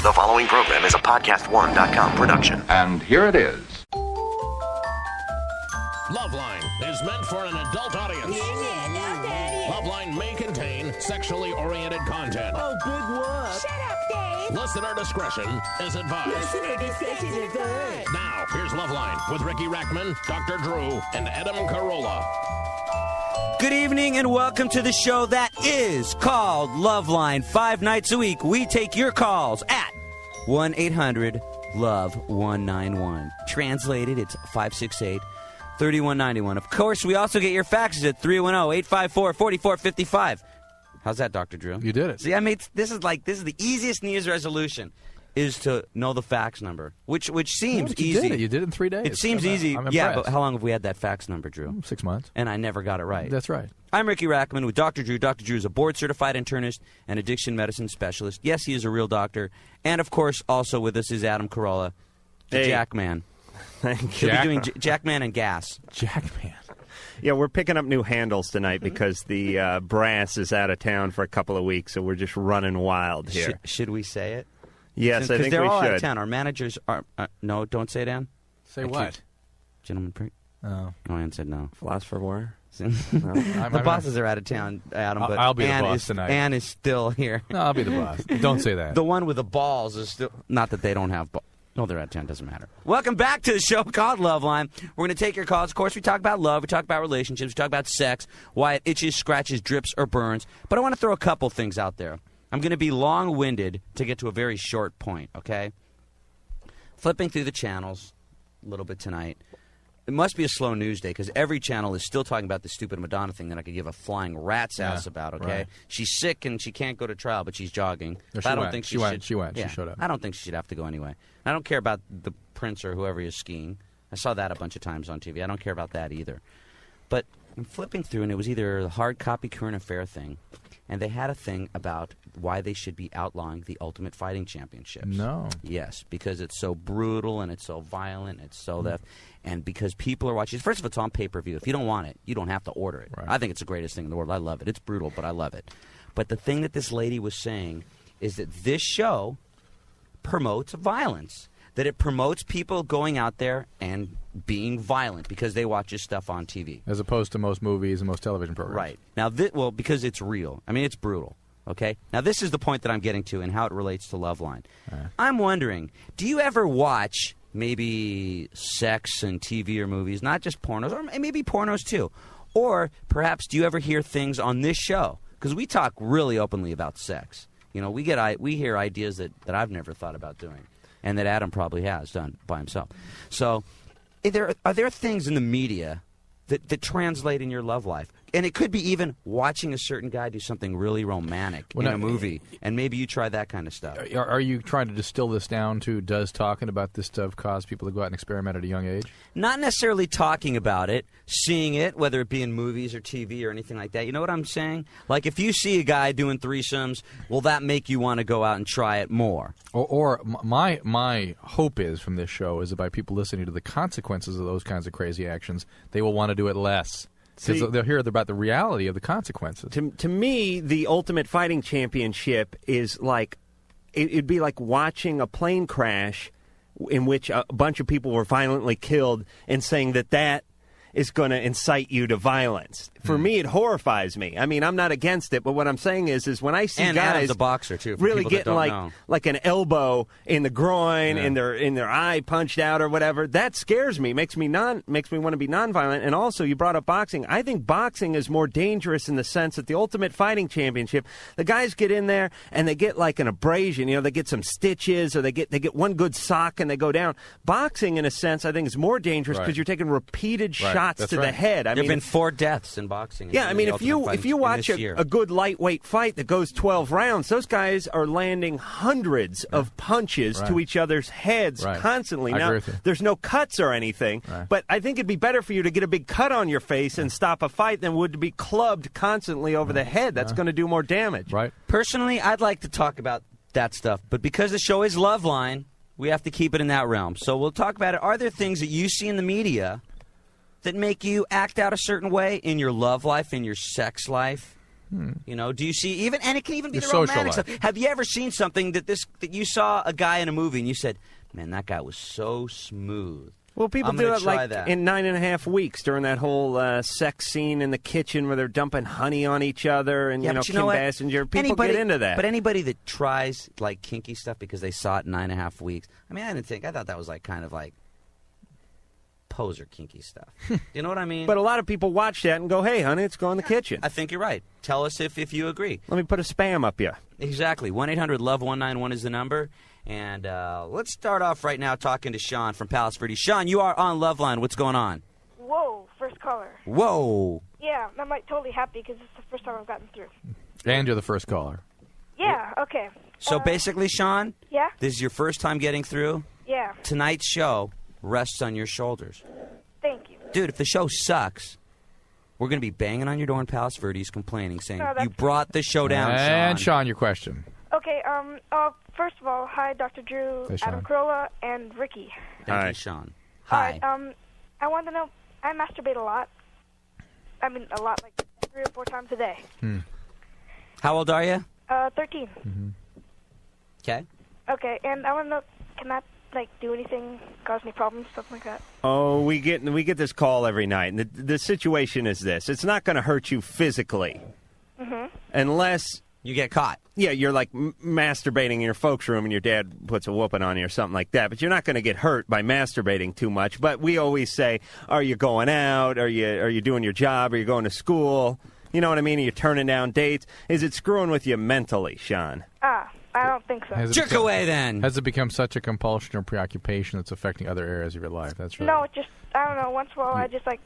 The following program is a podcast1.com production. And here it is. Loveline is meant for an adult audience. Loveline may contain sexually oriented content. Oh, good work. Shut up, Dave. Listener discretion is advised. Listener discretion is advised. Now, here's Loveline with Riki Rachtman, Dr. Drew, and Adam Carolla. Good evening and welcome to the show that is called Loveline. 5 nights a week, we take your calls at 1-800-LOVE-191. Translated, it's 568-3191. Of course, we also get your faxes at 310-854-4455. How's that, Dr. Drew? You did it. See, this is the easiest New Year's resolution, is to know the fax number, which seems easy. You did it in 3 days. It seems easy. I'm yeah, impressed. but how long have we had that fax number, Drew? 6 months. And I never got it right. That's right. I'm Riki Rachtman with Dr. Drew. Dr. Drew is a board-certified internist and addiction medicine specialist. Yes, he is a real doctor. And, of course, also with us is Adam Carolla, the Jackman. Thank He'll you. be doing Jackman and gas. Jackman. Yeah, we're picking up new handles tonight because the brass is out of town for a couple of weeks, so we're just running wild here. Should we say it? Yes, I think they're we all should. out of town. Our managers are... no, don't say it, Ann. Say what? Gentlemen, Oh. No, Ann said no. Philosopher War? The bosses are out of town, Adam, but I'll be Ann the boss tonight. Ann is still here. No, I'll be the boss. Don't say that. The one with the balls is still... Not that they don't have balls. No, they're out of town. Doesn't matter. Welcome back to the show called Loveline. We're going to take your calls. Of course, we talk about love. We talk about relationships. We talk about sex, why it itches, scratches, drips, or burns. But I want to throw a couple things out there. I'm going to be long-winded to get to a very short point, okay? Flipping through the channels a little bit tonight. It must be a slow news day because every channel is still talking about the stupid Madonna thing that I could give a flying rat's ass about, okay? Right. She's sick and she can't go to trial, but she's jogging. No, I don't think she went. should. She showed up. I don't think she should have to go anyway. I don't care about the prince or whoever is skiing. I saw that a bunch of times on TV. I don't care about that either. But I'm flipping through, and it was either the hard copy current affair thing, and they had a thing about why they should be outlawing the Ultimate Fighting Championships. No. Yes, because it's so brutal and it's so violent, it's so left, and because people are watching. First of all, it's on pay-per-view. If you don't want it, you don't have to order it. Right. I think it's the greatest thing in the world. I love it. It's brutal, but I love it. But the thing that this lady was saying is that this show promotes violence, that it promotes people going out there and being violent because they watch this stuff on TV. As opposed to most movies and most television programs. Right. Now, because it's real. I mean, it's brutal. Okay? Now, this is the point that I'm getting to and how it relates to Loveline. I'm wondering, do you ever watch maybe sex and TV or movies, not just pornos, or maybe pornos too? Or perhaps do you ever hear things on this show? Because we talk really openly about sex. You know, we hear ideas that I've never thought about doing and that Adam probably has done by himself. So are there things in the media that translate in your love life? And it could be even watching a certain guy do something really romantic in a movie, and maybe you try that kind of stuff. Are you trying to distill this down to, does talking about this stuff cause people to go out and experiment at a young age? Not necessarily talking about it, seeing it, whether it be in movies or TV or anything like that. You know what I'm saying? Like if you see a guy doing threesomes, will that make you want to go out and try it more? Or my hope is from this show is that by people listening to the consequences of those kinds of crazy actions, they will want to do it less. Because they'll hear about the reality of the consequences. To me, the Ultimate Fighting Championship is like, it'd be like watching a plane crash in which a bunch of people were violently killed and saying that is going to incite you to violence. For me, it horrifies me. I mean, I'm not against it, but what I'm saying is when I see and guys Adam's a boxer too, really getting like an elbow in the groin, in their eye punched out or whatever, that scares me. Makes me want to be nonviolent. And also, you brought up boxing. I think boxing is more dangerous in the sense that the Ultimate Fighting Championship, the guys get in there and they get like an abrasion. You know, they get some stitches or they get one good sock and they go down. Boxing, in a sense, I think is more dangerous because you're taking repeated shots to the head. There have been 4 deaths in boxing. Yeah, I mean, if you watch a good lightweight fight that goes 12 rounds, those guys are landing hundreds of punches to each other's heads constantly. Now, there's no cuts or anything, but I think it'd be better for you to get a big cut on your face and stop a fight than would to be clubbed constantly over the head. That's going to do more damage. Right. Personally, I'd like to talk about that stuff, but because the show is Loveline, we have to keep it in that realm. So we'll talk about it. Are there things that you see in the media that make you act out a certain way in your love life, in your sex life? You know, do you see even, and it can even be Your the romantic social stuff. Have you ever seen something that you saw a guy in a movie and you said, man, that guy was so smooth. Well, people I'm do gonna it try like that. in 9.5 weeks during that whole sex scene in the kitchen where they're dumping honey on each other and, but Kim what? Basinger. People get into that. But anybody that tries, like, kinky stuff because they saw it in 9.5 weeks, I mean, I thought that was, like, kind of like poser kinky stuff. You know what I mean? But a lot of people watch that and go, hey, honey, let's go in the kitchen. I think you're right. Tell us if you agree. Let me put a spam up you. Exactly. 1-800-LOVE-191 is the number. And let's start off right now talking to Sean from Palos Verdes. Sean, you are on Loveline. What's going on? Whoa, first caller. Whoa. Yeah, I'm like totally happy because it's the first time I've gotten through. And you're the first caller. Yeah, okay. So basically, Sean, Yeah? this is your first time getting through. Yeah, Tonight's show rests on your shoulders. thank you. Dude, if the show sucks, we're going to be banging on your door in Palos Verdes complaining, saying, No, that's you brought the show down, And Sean, your question. Okay, first of all, hi, Dr. Drew, Hey, Sean. Adam Carolla, and Riki. Thank Hi. you, Sean. Hi. Hi. I want to know, I masturbate a lot. I mean, a lot, like 3 or 4 times a day. How old are you? 13. Okay. Okay, and I want to know, can that, like, do anything, cause any problems, stuff like that? Oh, we get this call every night, and the situation is this. It's not going to hurt you physically unless... You get caught. Yeah, you're like masturbating in your folks' room and your dad puts a whooping on you or something like that. But you're not going to get hurt by masturbating too much. But we always say, are you going out? Are you doing your job? Are you going to school? You know what I mean? Are you turning down dates? Is it screwing with you mentally, Sean? I don't think so. Has it Jerk become- away, then. Has it become such a compulsion or preoccupation that's affecting other areas of your life? That's really... No, it just, I don't know, once in a while I just, like,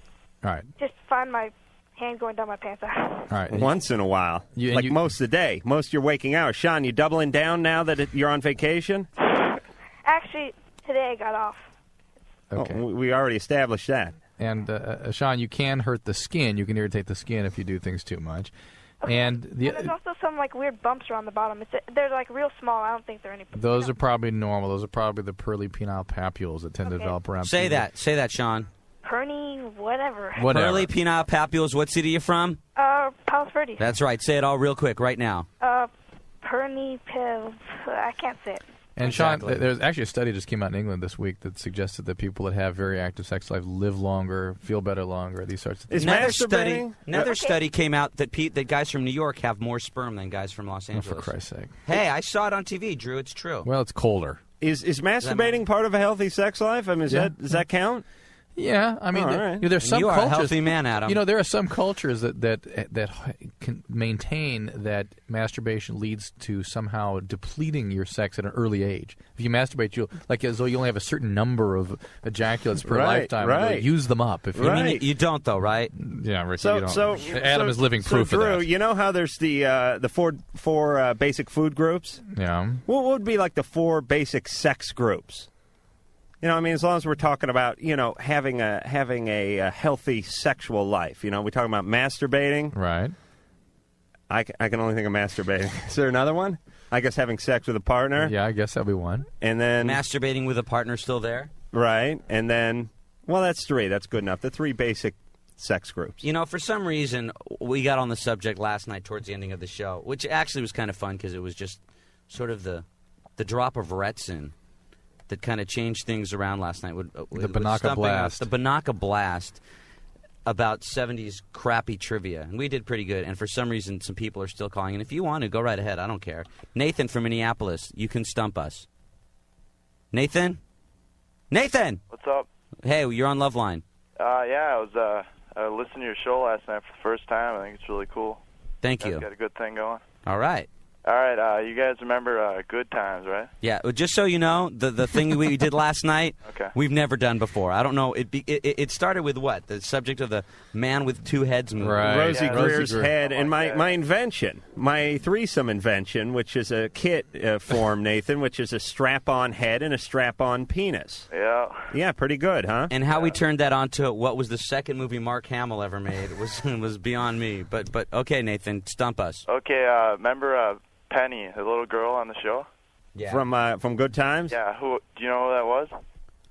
All right. just find my hand going down my pants. All right. Once in a while. You- like you- most of the day. Most of your waking hours. Sean, you doubling down now that you're on vacation? Actually, today I got off. Okay. Oh, we already established that. And, Sean, you can hurt the skin. You can irritate the skin if you do things too much. And And there's also some, like, weird bumps around the bottom. They're, like, real small. I don't think they're any... those are probably normal. Those are probably the Pearly Penile Papules that tend to Okay. develop around Say puberty. that, Sean. Perny, whatever. Whatever. Pearly, Penile, Papules, what city are you from? Palos Verdes. That's right. Say it all real quick right now. Perny, I can't say it. And Exactly. Sean, there's actually a study just came out in England this week that suggested that people that have very active sex life live longer, feel better longer, these sorts of things. Is Another masturbating? study came out that that guys from New York have more sperm than guys from Los Oh, Angeles. for Christ's sake. Hey, I saw it on TV, Drew. It's true. Well, it's colder. Is masturbating part of a healthy sex life? I mean, does that count? Yeah, I mean, All there- right. you know, there's And some you are cultures. a healthy man, Adam. You know, there are some cultures that can maintain that masturbation leads to somehow depleting your sex at an early age. If you masturbate, you'll like as though you only have a certain number of ejaculates per Right, lifetime. right. You'll use them up. If you Right. I mean, you don't, though, right? yeah, Ricky, you don't. Adam is living so proof Drew, of that. you know how there's the four basic food groups? Yeah. What would be like the 4 basic sex groups? You know, I mean, as long as we're talking about, having a healthy sexual life. You know, we're talking about masturbating. Right. I can only think of masturbating. Is there another one? I guess having sex with a partner. Yeah, I guess that'll be one. And then Masturbating with a partner still there? right, and then that's 3. That's good enough. The 3 basic sex groups. You know, for some reason, we got on the subject last night towards the ending of the show, which actually was kind of fun because it was just sort of the drop of Retsin that kind of changed things around last night. With Banaka stumping Blast. The Banaka Blast about 70s crappy trivia. And we did pretty good. And for some reason, some people are still calling. And if you want to, go right ahead. I don't care. Nathan from Minneapolis, you can stump us. Nathan? Nathan! What's up? Hey, you're on Loveline. Yeah, I listened to your show last night for the first time. I think it's really cool. Thank You you. guys got a good thing going. All right. All right, you guys remember Good Times, right? Yeah, well, just so you know, the thing we did last night, Okay. we've never done before. I don't know. It started with what? The subject of the man with 2 heads movie. Right. Rosie Yeah, Greer's Rosie Greer. head, and like my that. invention, my threesome invention, which is a kit form, Nathan, which is a strap-on head and a strap-on penis. Yeah. Yeah, pretty good, huh? And how we turned that onto what was the second movie Mark Hamill ever made was beyond me. But okay, Nathan, stump us. Okay, remember Penny, the little girl on the show? Yeah. From Good Times? Yeah, do you know who that was?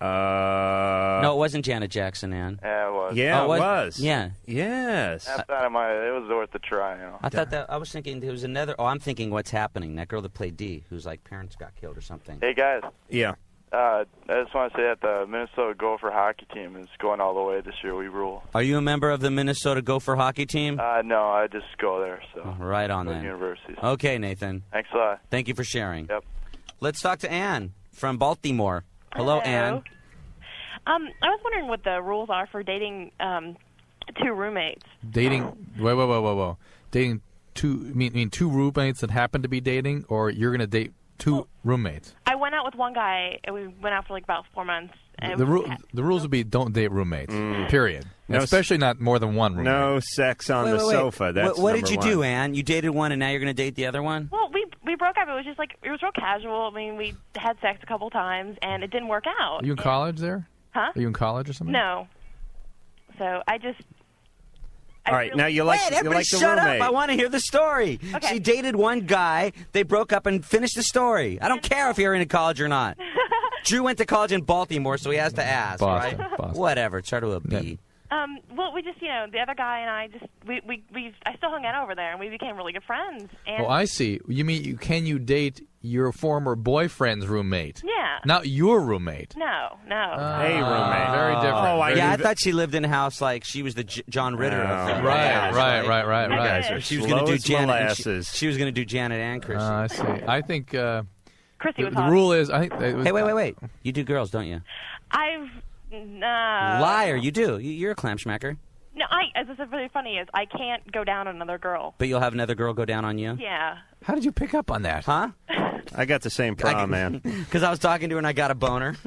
No, it wasn't Janet Jackson, Ann. Yeah, it was. Yeah, Oh, it was. Yeah. Yes. It was worth a try, you know. I thought that I was thinking there was another. Oh, I'm thinking What's Happening. That girl that played Dee, whose like parents got killed or something. Hey, guys. Yeah. I just want to say that the Minnesota Gopher hockey team is going all the way this year. We rule. Are you a member of the Minnesota Gopher hockey team? No, I just go there. So Right on go to then. universities. Okay, Nathan. Thanks a lot. Thank you for sharing. Yep. Let's talk to Ann from Baltimore. Hello, Ann. I was wondering what the rules are for dating two roommates. Dating? Whoa. Dating two? Mean two roommates that happen to be dating, or you're going to date two roommates? I went out with one guy, and we went out for like about 4 months. And The rules would be don't date roommates. Period. No Especially not more than one roommate. No sex on the sofa. That's what did you number do, one. Ann? You dated one, and now you're going to date the other one? Well, we broke up. It was just like it was real casual. I mean, we had sex a couple times, and it didn't work out. Are you in college there? Huh? Are you in college or something? No. So I just. All right, now you like Wait, everybody the shut roommate. up. I want to hear the story. Okay. She dated one guy. They broke up and finished the story. I don't care if you're in college or not. Drew went to college in Baltimore, so he has to ask, Boston, right? Boston. Whatever. Start with a B. Yeah. Well, we just, the other guy and I just, I still hung out over there, and we became really good friends. And Oh, I see. You mean can you date your former boyfriend's roommate? Yeah. Not your roommate. No. Hey, roommate. Very different. Oh, I thought she lived in a house like she was the John Ritter of the Right. You guys are She was slow going to do as Janet. molasses. She was going to do Janet and Chrissy. I see. I think Chrissy was the hot. rule is. I think it was, Hey, wait. You do girls, don't you? Liar, you do. You're a clam schmacker. No, this is really funny is I can't go down on another girl. But you'll have another girl go down on you? Yeah. How did you pick up on that? Huh? I got the same problem, man. Because I was talking to her and I got a boner.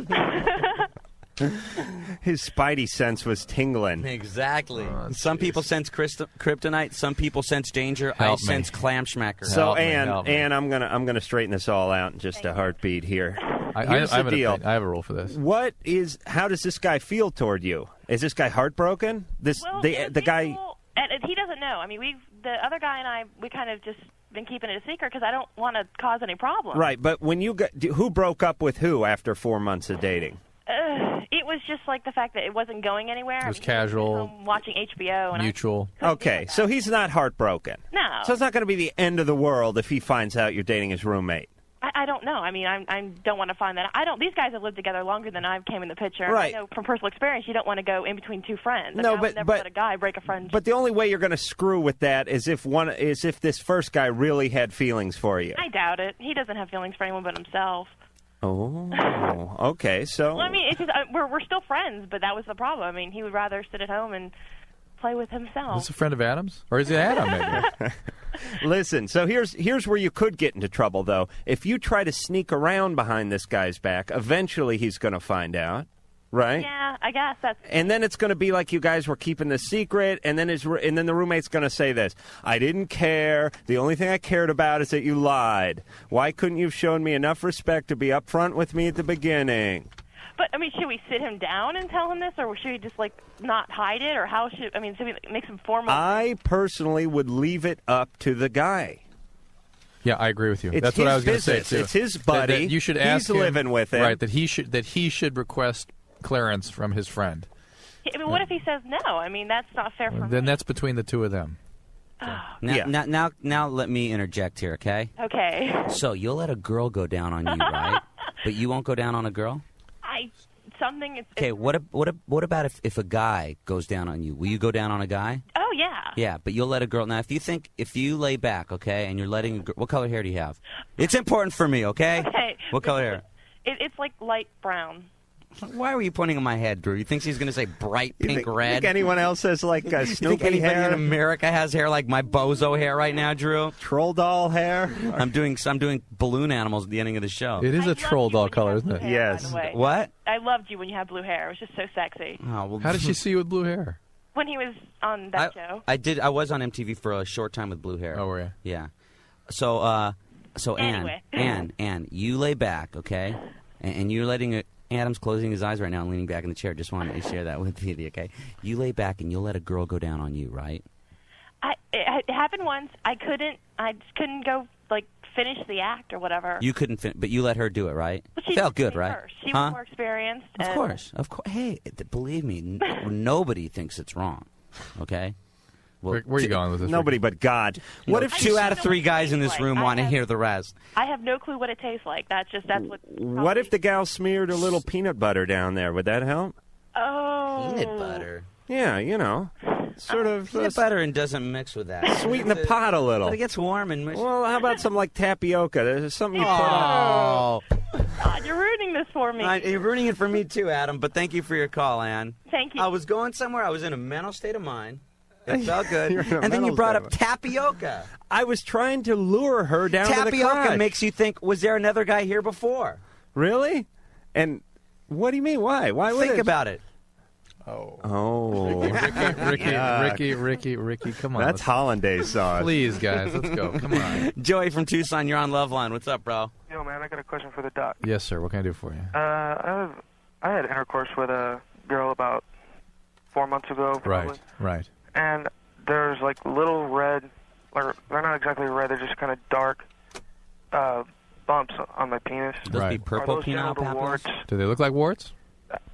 His spidey sense was tingling. Exactly. Some people sense kryptonite. Some people sense danger. Help I me. sense clam schmacker. So, Help me. Ann, I'm gonna straighten this all out in just a heartbeat here. I Here's the have deal. I have a rule for this. How does this guy feel toward you? Is this guy heartbroken? The guy. And he doesn't know. I mean, the other guy and I, we kind of just been keeping it a secret because I don't want to cause any problems. Right, but when who broke up with who after 4 months of dating? It was just like the fact that it wasn't going anywhere. It was casual, He was home watching HBO. And mutual. Okay, so he's not heartbroken. No. So it's not going to be the end of the world if he finds out you're dating his roommate. I don't know. I mean, I don't want to find that. These guys have lived together longer than I came in the picture. Right. I know from personal experience, you don't want to go in between two friends. No, I would never let a guy break a friend. But the only way you're going to screw with that is if this first guy really had feelings for you. I doubt it. He doesn't have feelings for anyone but himself. Oh, okay. So Well, I mean, it's just we're still friends, but that was the problem. I mean, he would rather sit at home and play with himself. Is this a friend of Adam's, or is it Adam? Maybe. listen. So here's where you could get into trouble, though. If you try to sneak around behind this guy's back, eventually he's going to find out, right? Yeah, I guess that's. And then it's going to be like you guys were keeping the secret, and then the roommate's going to say this: "I didn't care. The only thing I cared about is that you lied. Why couldn't you have shown me enough respect to be upfront with me at the beginning?" But I mean, should we sit him down and tell him this, or should we just not hide it, or should we make some formal? I personally would leave it up to the guy. Yeah, I agree with you. It's That's what I was going to say business. too. It's his buddy. That you should ask He's him, living with him. right? That he should request clearance from his friend. I mean, what if he says no? I mean, that's not fair for Then me. that's between the two of them. Now let me interject here, okay? Okay. So you'll let a girl go down on you, right? But you won't go down on a girl? Okay. What about if a guy goes down on you? Will you go down on a guy? Oh yeah. Yeah, but you'll let a girl. Now, if you lay back, okay, and you're letting a girl, what color hair do you have? It's important for me, okay? Okay. What color hair? It's like light brown. Why were you pointing on my head, Drew? You think she's going to say bright pink red? Think anyone else has like You think Snoopy anybody hair, in America has hair like my bozo hair right now, Drew? troll doll hair? I'm doing balloon animals at the ending of the show. It is I a loved troll you doll when you color, had isn't blue it? hair, Yes. by the way. What? I loved you when you had blue hair. It was just so sexy. Oh, well, How did she see you with blue hair? When he was on that show. I was on MTV for a short time with blue hair. Oh, were you? Yeah. So Anyway. Ann, you lay back, okay? And you're letting Adam's closing his eyes right now and leaning back in the chair. Just wanted to share that with you, okay? You lay back and you'll let a girl go down on you, right? It happened once. I just couldn't go finish the act or whatever. You couldn't, but you let her do it, right? But she Felt did good, right? First. She Huh? was more experienced. Of and course. Hey, believe me, nobody thinks it's wrong. Okay. Well, Where are you going with this? Nobody but God. What if 2 out of 3 guys in this room want to hear the rest? I have no clue what it tastes like. That's what. What if the gal smeared a little peanut butter down there? Would that help? Oh. Peanut butter. Yeah, you know, sort of Peanut butter and doesn't mix with that. sweeten the pot a little. But it gets warm and. Well, how about some like tapioca? There's something you put on. God, you're ruining this for me. You're ruining it for me too, Adam. But thank you for your call, Ann. Thank you. I was going somewhere. I was in a mental state of mind. It felt good. You're in a And then you mental brought state up of tapioca. I was trying to lure her down to the Tapioca crotch. makes you think, was there another guy here before? Really? And what do you mean? Why? Why would Think about it. Oh. Ricky, come on. That's hollandaise sauce. Please, guys, let's go. Come on. Joey from Tucson, you're on Loveline. What's up, bro? Yo, man, I got a question for the doc. Yes, sir. What can I do for you? I had intercourse with a girl about 4 months ago. Probably. Right. And there's like little red, or they're not exactly red, they're just kind of dark bumps on my penis. Those be purple Are those penile genital papules? warts? Do they look like warts?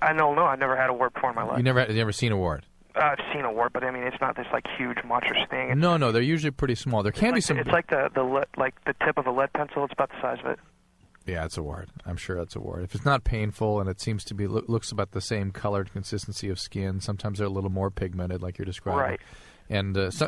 I don't know. I've never had a wart before in my life. You never seen a wart? I've seen a wart, but I mean, it's not this like huge monstrous thing. It's, No, they're usually pretty small. There can be some. It's like the tip of a lead pencil. It's about the size of it. Yeah, it's a wart. I'm sure it's a wart. If it's not painful and it seems to be looks about the same colored consistency of skin, sometimes they're a little more pigmented, like you're describing. Right. And as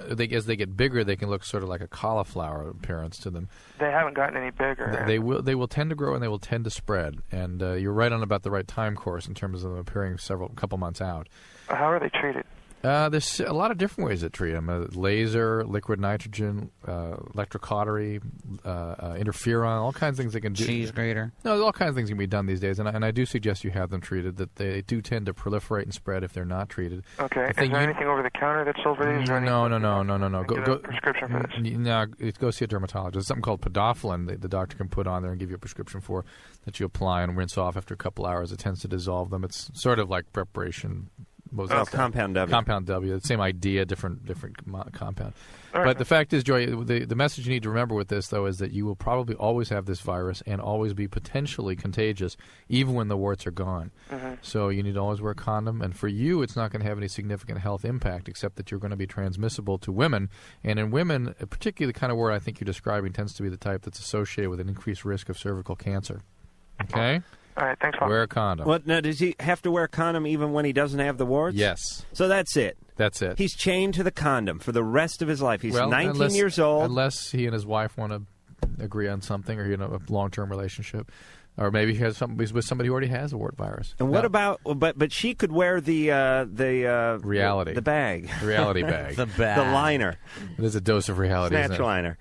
they get bigger, they can look sort of like a cauliflower appearance to them. They haven't gotten any bigger. They will tend to grow and they will tend to spread. And you're right on about the right time course in terms of them appearing couple months out. How are they treated? There's a lot of different ways to treat them. Laser, liquid nitrogen, electrocautery, interferon, all kinds of things they can do. Cheese grater. No, there's all kinds of things can be done these days, and I do suggest you have them treated. That they do tend to proliferate and spread if they're not treated. Okay. Is there anything over the counter that's sold for these? No. Go prescription for this. No, go see a dermatologist. There's something called Podophyllin the doctor can put on there and give you a prescription for that you apply and rinse off after a couple hours. It tends to dissolve them. It's sort of like preparation. Compound W. Compound W. The same idea, different compound. All right. But the fact is, Joy, the message you need to remember with this, though, is that you will probably always have this virus and always be potentially contagious, even when the warts are gone. Mm-hmm. So you need to always wear a condom. And for you, it's not going to have any significant health impact, except that you're going to be transmissible to women. And in women, particularly the kind of wart I think you're describing tends to be the type that's associated with an increased risk of cervical cancer. Okay? All right, thanks, Bob. Wear a condom. What, now, does he have to wear a condom even when he doesn't have the warts? Yes. So that's it. That's it. He's chained to the condom for the rest of his life. He's Well, 19 years old. Unless he and his wife want to agree on something, or a long-term relationship, or maybe he has he's with somebody who already has a wart virus. And what about? But she could wear the reality, the bag, reality bag, The bag. the liner, There's a dose of reality. snatch isn't it? liner.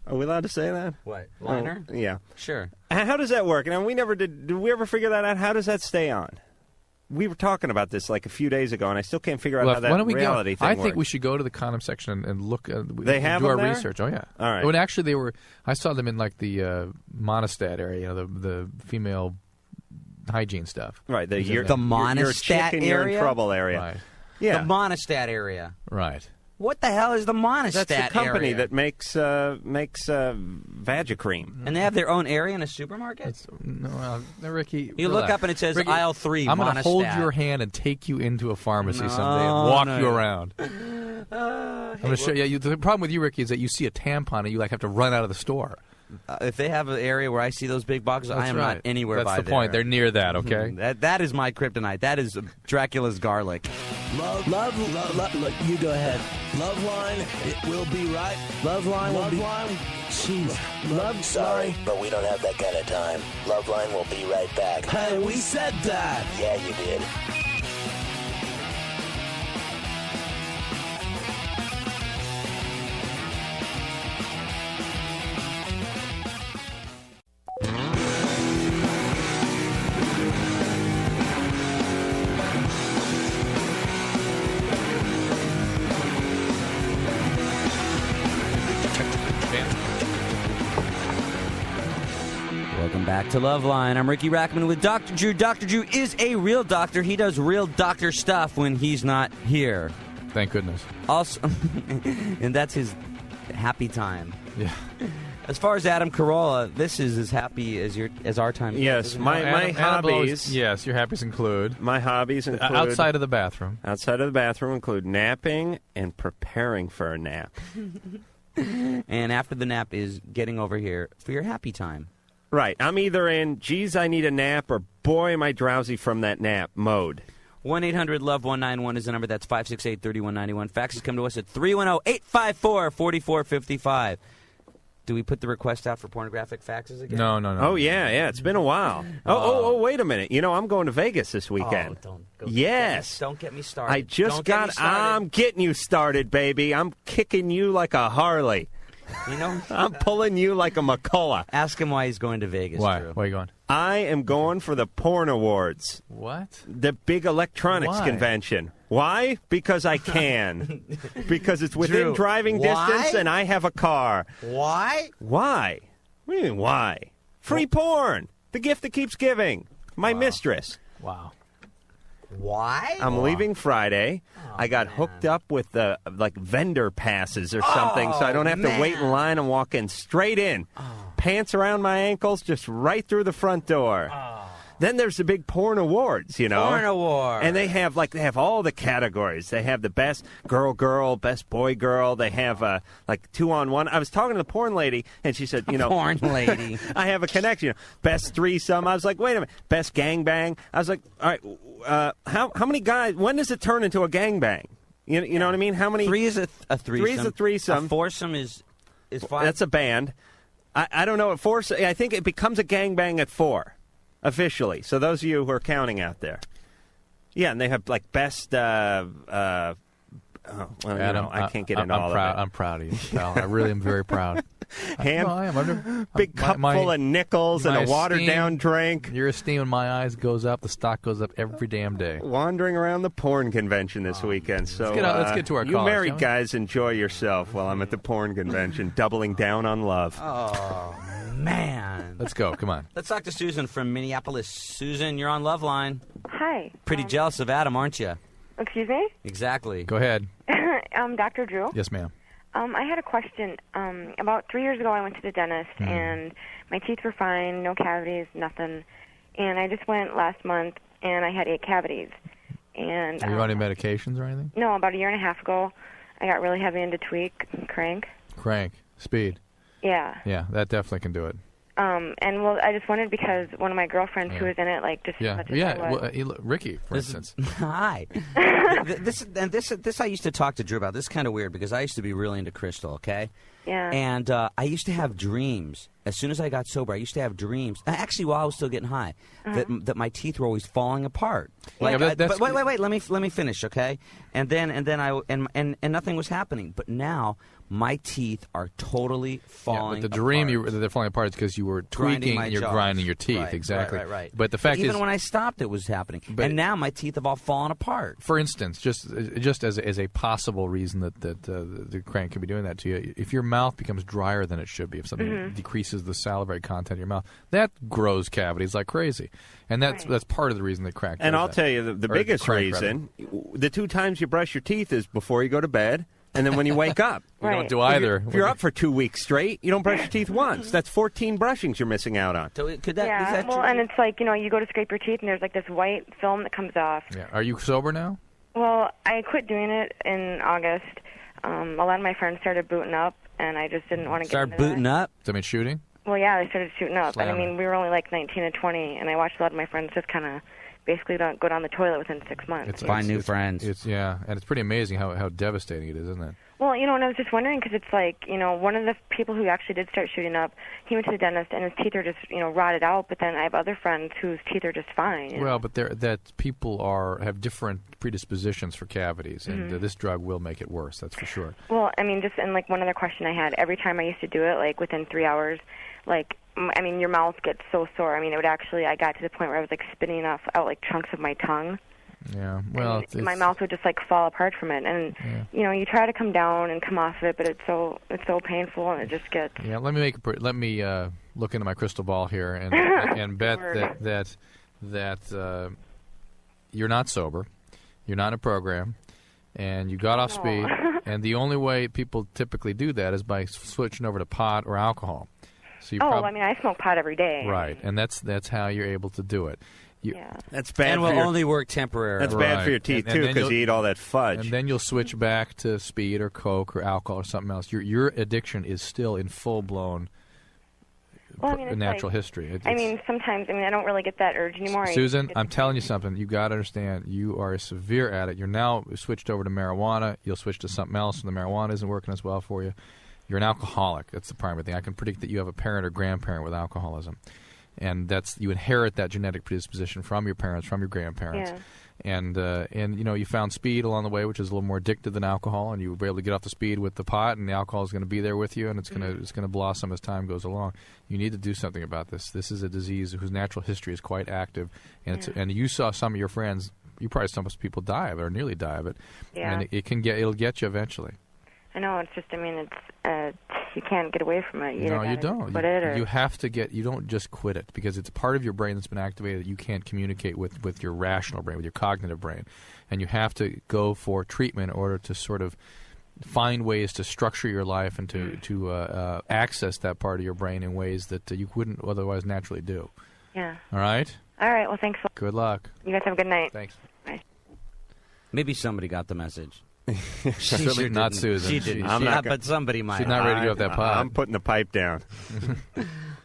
Are we allowed to say that? What? Liner? Oh, yeah. Sure. How does that work? And we never did we ever figure that out? How does that stay on? We were talking about this like a few days ago, and I still can't figure out how that why don't we reality go? thing I think works. we should go to the condom section and look. They have do our them there? research. Oh yeah. All right. When actually they were, I saw them in like the monostat area, the female hygiene stuff. Right. The you're a chick monostat and you're in area? trouble area. Right. Yeah. The monostat area. Right. What the hell is the monostat That's the company area? that makes Vagicream. And they have their own area in a supermarket? Ricky, You look up and it says Ricky, aisle 3, I'm going to hold monostat. your hand and take you into a pharmacy No, someday and walk no. you around. I'm going to show you. The problem with you, Ricky, is that you see a tampon and you have to run out of the store. If they have an area where I see those big boxes, I am right. not anywhere That's by the there. point. They're near that, okay? That is my kryptonite. That is Dracula's garlic. Love, you go ahead. Loveline, it will be right. Loveline will be... Jeez. Sorry, but we don't have that kind of time. Loveline will be right back. Hey, we said that. Yeah, you did. Welcome back to Loveline. I'm Ricky Rachtman with Dr. Drew. Dr. Drew is a real doctor. He does real doctor stuff when he's not here. Thank goodness. Also, and that's his happy time. Yeah. As far as Adam Carolla, this is as happy as our time. Yes, my hobbies. Yes, your hobbies include. My hobbies include. Outside of the bathroom. Outside of the bathroom include napping and preparing for a nap. And after the nap is getting over here for your happy time. Right. I'm either in, geez, I need a nap, or boy, am I drowsy from that nap mode. 1-800-LOVE-191 is the number. That's 568-3191. Faxes come to us at 310-854-4455. Do we put the request out for pornographic faxes again? No. Oh, yeah. It's been a while. Wait a minute. I'm going to Vegas this weekend. Don't go. Yes. Don't get me started. I just I'm getting you started, baby. I'm kicking you like a Harley. I'm pulling you like a McCullough. Ask him why he's going to Vegas. Why? Drew. Why are you going? I am going for the Porn Awards. What? The big electronics convention. Why? Because I can. Because it's within Drew, driving distance and I have a car. Why? Why? What do you mean, why? Free porn. The gift that keeps giving. My mistress. Wow. Why? I'm leaving Friday. I got hooked up with vendor passes or something, so I don't have to wait in line and walk in straight in. Pants around my ankles, just right through the front door. Then there's the big porn awards, Porn award. And they have all the categories. They have the best girl, best boy-girl. They have 2-on-1. I was talking to the porn lady, and she said, porn lady. I have a connection. Best threesome. I was like, wait a minute. Best gangbang. I was like, all right, how many guys? When does it turn into a gangbang? You know what I mean? How many? 3 is a threesome. 3 is a threesome. A foursome is 5. That's a band. I don't know. I think it becomes a gangbang at 4. Officially. So those of you who are counting out there. Yeah, and they have best Adam, I can't get into all of it. I'm proud of you, pal. I really am very proud. Big cup full of nickels and a watered-down drink. Your esteem in my eyes goes up. The stock goes up every damn day. Wandering around the porn convention this weekend. So let's get to our you callers, married guys, enjoy yourself while I'm at the porn convention, doubling down on love. Oh, man. Let's go. Come on. Let's talk to Susan from Minneapolis. Susan, you're on Loveline. Hi. Pretty jealous of Adam, aren't you? Excuse me? Exactly. Go ahead. Dr. Drew? Yes, ma'am. I had a question. About 3 years ago, I went to the dentist, and my teeth were fine, no cavities, nothing. And I just went last month, and I had 8 cavities. And Are you on any medications or anything? No, about a year and a half ago, I got really heavy into crank. Speed. Yeah. Yeah, that definitely can do it. I just wondered because one of my girlfriends who was in it, Riki, for instance. Hi. This I used to talk to Drew about. This is kind of weird because I used to be really into crystal, okay? Yeah. And I used to have dreams. As soon as I got sober, I used to have dreams. Actually, while I was still getting high, that my teeth were always falling apart. But wait. Let me finish, okay? And nothing was happening. But now my teeth are totally falling apart. The dream they're falling apart is because you were tweaking and you're grinding your teeth. Right, exactly. Right. But the fact is, even when I stopped, it was happening. And now my teeth have all fallen apart. For instance, just as a possible reason that the crank could be doing that to you, if your mouth becomes drier than it should be, if something decreases the salivary content of your mouth, that grows cavities like crazy. And that's part of the reason that crack. And I'll tell you, the biggest reason, the 2 times you brush your teeth is before you go to bed and then when you wake up. You don't do either. If you're up for 2 weeks straight, you don't brush your teeth once. That's 14 brushings you're missing out on. So is that true? And it's like, you go to scrape your teeth and there's this white film that comes off. Yeah. Are you sober now? Well, I quit doing it in August. A lot of my friends started booting up, and I just didn't want to get into booting up? Does that mean shooting? Well, yeah, they started shooting up. Slamming. And I mean, we were only like 19 and 20, and I watched a lot of my friends just kind of basically go down the toilet within 6 months. Find new friends. And it's pretty amazing how devastating it is, isn't it? Well, and I was just wondering because it's like, one of the people who actually did start shooting up, he went to the dentist and his teeth are just, rotted out. But then I have other friends whose teeth are just fine. Well, but that people have different predispositions for cavities, and this drug will make it worse. That's for sure. Well, I mean, just and one other question I had. Every time I used to do it, within 3 hours, your mouth gets so sore. I mean, I got to the point where I was spitting out chunks of my tongue. Yeah, well, my mouth would just fall apart from it, and you try to come down and come off of it, but it's so painful, and it just gets. Yeah, let me look into my crystal ball here and bet that you're not sober, you're not in a program, and you got off speed, And the only way people typically do that is by switching over to pot or alcohol. So you I mean, I smoke pot every day. Right, and that's how you're able to do it. That's bad. And will only work temporarily. That's bad for your teeth too, because you eat all that fudge. And then you'll switch back to speed or Coke or alcohol or something else. Your addiction is still in full blown natural history. Sometimes I don't really get that urge anymore. Susan, I'm telling you something. You got to understand. You are a severe addict. You're now switched over to marijuana. You'll switch to something else, and the marijuana isn't working as well for you. You're an alcoholic. That's the primary thing. I can predict that you have a parent or grandparent with alcoholism. And you inherit that genetic predisposition from your parents, from your grandparents. Yeah. And you found speed along the way, which is a little more addictive than alcohol, and you were able to get off the speed with the pot, and the alcohol is going to be there with you, and it's going to blossom as time goes along. You need to do something about this. This is a disease whose natural history is quite active, and you saw some of your friends. You probably saw most people die of it or nearly die of it. Yeah. And it'll get you eventually. I know. It's just. You can't get away from it. No, you don't. Quit it, or... You have to you don't just quit it, because it's a part of your brain that's been activated that you can't communicate with your rational brain, with your cognitive brain. And you have to go for treatment in order to sort of find ways to structure your life and to access that part of your brain in ways that you wouldn't otherwise naturally do. Yeah. All right? All right. Well, thanks. Good luck. You guys have a good night. Thanks. Bye. Maybe somebody got the message. Certainly not Susan. She didn't. But somebody might. She's not ready to go off that pot. I'm putting the pipe down.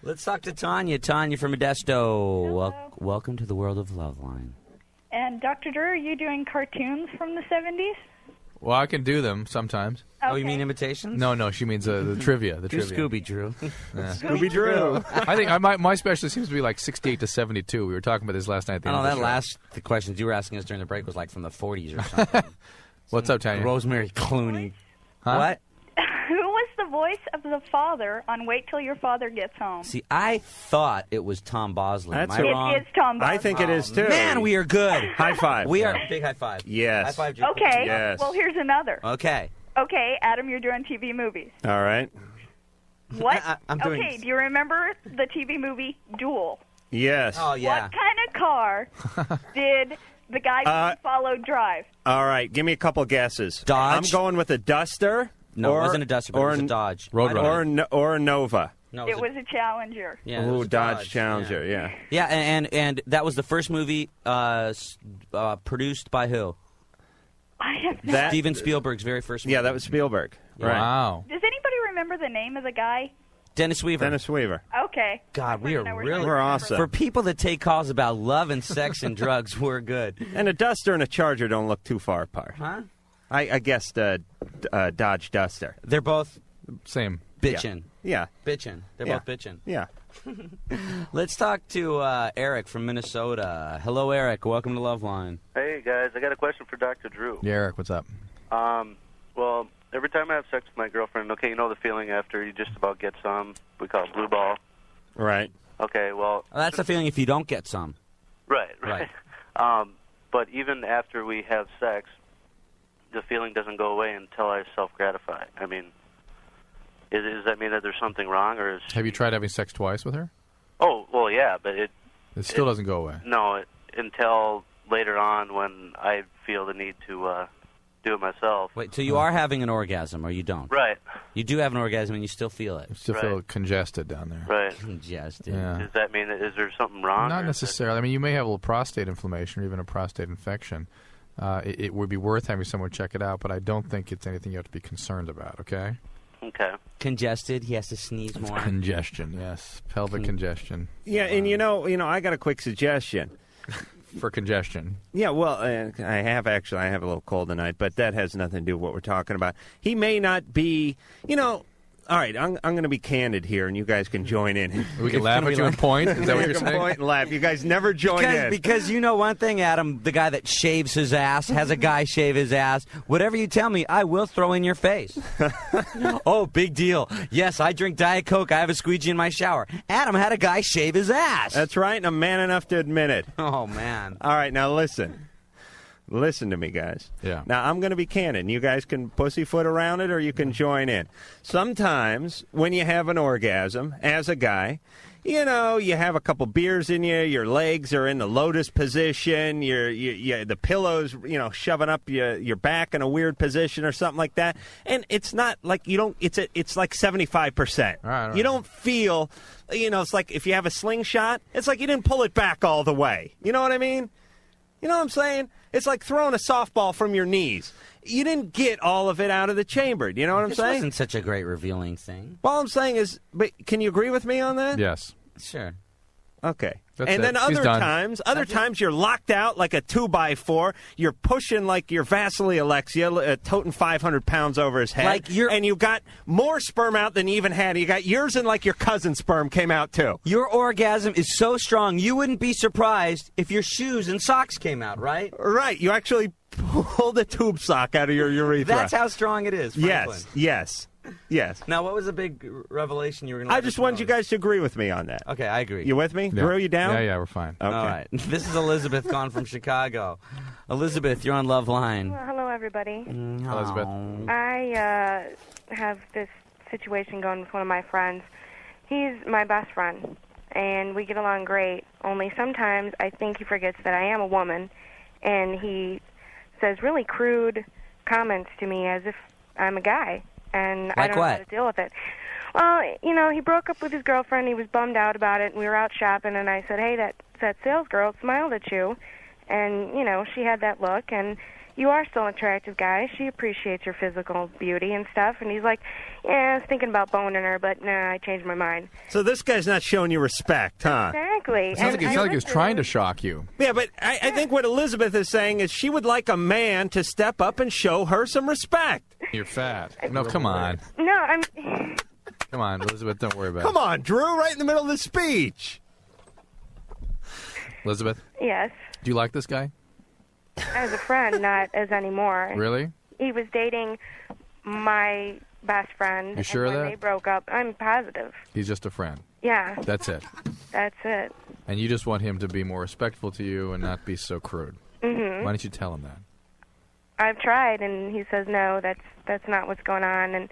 Let's talk to Tanya. Tanya from Modesto. Welcome to the world of Loveline. And Dr. Drew, are you doing cartoons from the 70s? Well, I can do them sometimes. Okay. Oh, you mean imitations? No, she means the trivia. The trivia. Scooby Drew. Scooby Drew. I think my specialty seems to be like 68 to 72. We were talking about this last night. The questions you were asking us during the break was like from the 40s or something. What's up, Tanya? Rosemary Clooney. Huh? What? Who was the voice of the father on Wait Till Your Father Gets Home? See, I thought it was Tom Bosley. Am I It wrong? is Tom Bosley. I think it is too. Man, we are good. High five. We are. Big high five. Yes. High five, Jake. Okay. Yes. Well, here's another. Okay. Okay, Adam, you're doing TV movies. All right. What? I'm doing... Okay, do you remember the TV movie Duel? Yes. Oh, yeah. What kind of car did the guy who followed drive? All right. Give me a couple guesses. Dodge. I'm going with a Duster. No, it wasn't a Duster, but it was a Dodge. Roadrunner. Or a Nova. No, It was a Challenger. Yeah, Ooh, Dodge Challenger, yeah. Yeah, and that was the first movie produced by who? I have no Steven Spielberg's very first movie. Yeah, that was Spielberg. Right. Wow. Does anybody remember the name of the guy? Dennis Weaver. Dennis Weaver. Okay. God, we are really... We're awesome. For people that take calls about love and sex and drugs, we're good. And a Duster and a Charger don't look too far apart. Huh? I guessed Dodge Duster. They're both... Same. Bitchin'. Yeah. Bitchin'. They're both bitchin'. Yeah. Let's talk to Eric from Minnesota. Hello, Eric. Welcome to Loveline. Hey, guys. I got a question for Dr. Drew. Yeah, Eric, what's up? Well, every time I have sex with my girlfriend, okay, you know the feeling after you just about get some. We call it blue ball. Right. Okay, well... That's the feeling if you don't get some. Right. But even after we have sex, the feeling doesn't go away until I self-gratify. I mean... Does that mean that there's something wrong, or is... Have you tried having sex twice with her? Oh, well, yeah, but it still doesn't go away. No, until later on when I feel the need to do it myself. Wait, so you are having an orgasm, or you don't? Right. You do have an orgasm, and you still feel it. You still feel congested down there. Right. Congested. Yeah. Does that mean, is there something wrong? Not necessarily. I mean, you may have a little prostate inflammation or even a prostate infection. It would be worth having someone check it out, but I don't think it's anything you have to be concerned about, okay? Okay. Congested. He has to sneeze more. Congestion, yes. Pelvic congestion. Yeah, and you know, I got a quick suggestion. For congestion. Yeah, well, I have a little cold tonight, but that has nothing to do with what we're talking about. He may not be, all right, I'm going to be candid here, and you guys can join in. We can laugh at you and point? Is that what you're saying? Point and laugh. You guys never join in. Because you know one thing, Adam, the guy that shaves his ass, has a guy shave his ass. Whatever you tell me, I will throw in your face. Oh, big deal. Yes, I drink Diet Coke. I have a squeegee in my shower. Adam had a guy shave his ass. That's right, and I'm man enough to admit it. Oh, man. All right, now listen. Listen to me, guys. Yeah. Now, I'm going to be candid. You guys can pussyfoot around it or you can join in. Sometimes when you have an orgasm, as a guy, you know, you have a couple beers in you, your legs are in the lotus position, the pillow's, shoving up your back in a weird position or something like that. And it's not like it's like 75%. All right. You don't feel, it's like if you have a slingshot, it's like you didn't pull it back all the way. You know what I mean? You know what I'm saying? It's like throwing a softball from your knees. You didn't get all of it out of the chamber. Do you know what I'm saying? This wasn't such a great revealing thing. All I'm saying is, but can you agree with me on that? Yes. Sure. Okay. That's and it. then She's other times you're locked out like a 2x4. You're pushing like your Vasily Alexia, toting 500 pounds over his head. And you got more sperm out than you even had. You got yours and like your cousin's sperm came out too. Your orgasm is so strong, you wouldn't be surprised if your shoes and socks came out, right? Right. You actually pulled a tube sock out of your urethra. That's how strong it is, Franklin. Yes. Now, what was the big revelation you were going to I just wanted you guys to agree with me on that. Okay, I agree. You with me? Yeah. Drew, you down? Yeah, we're fine. Okay. All right. This is Elizabeth calling from Chicago. Elizabeth, you're on Loveline. Well, hello, everybody. Elizabeth. I have this situation going with one of my friends. He's my best friend, and we get along great. Only sometimes I think he forgets that I am a woman, and he says really crude comments to me as if I'm a guy. And I don't know how to deal with it. Well, he broke up with his girlfriend. He was bummed out about it, and we were out shopping, and I said, hey, that sales girl smiled at you. And, she had that look, and you are still an attractive guy. She appreciates your physical beauty and stuff. And he's like, yeah, I was thinking about boning her, but nah, I changed my mind. So this guy's not showing you respect, huh? Exactly. It sounds like he was trying to shock you. Yeah, but I think what Elizabeth is saying is she would like a man to step up and show her some respect. You're fat. No, come on. No, I'm... Come on, Elizabeth, don't worry about it. Come on, Drew, right in the middle of the speech. Elizabeth? Yes. Do you like this guy? As a friend, not as anymore. Really? He was dating my best friend. You sure and of when that? they broke up, I'm positive. He's just a friend. Yeah. That's it. That's it. And you just want him to be more respectful to you and not be so crude. Mm-hmm. Why don't you tell him that? I've tried, and he says no. That's not what's going on. And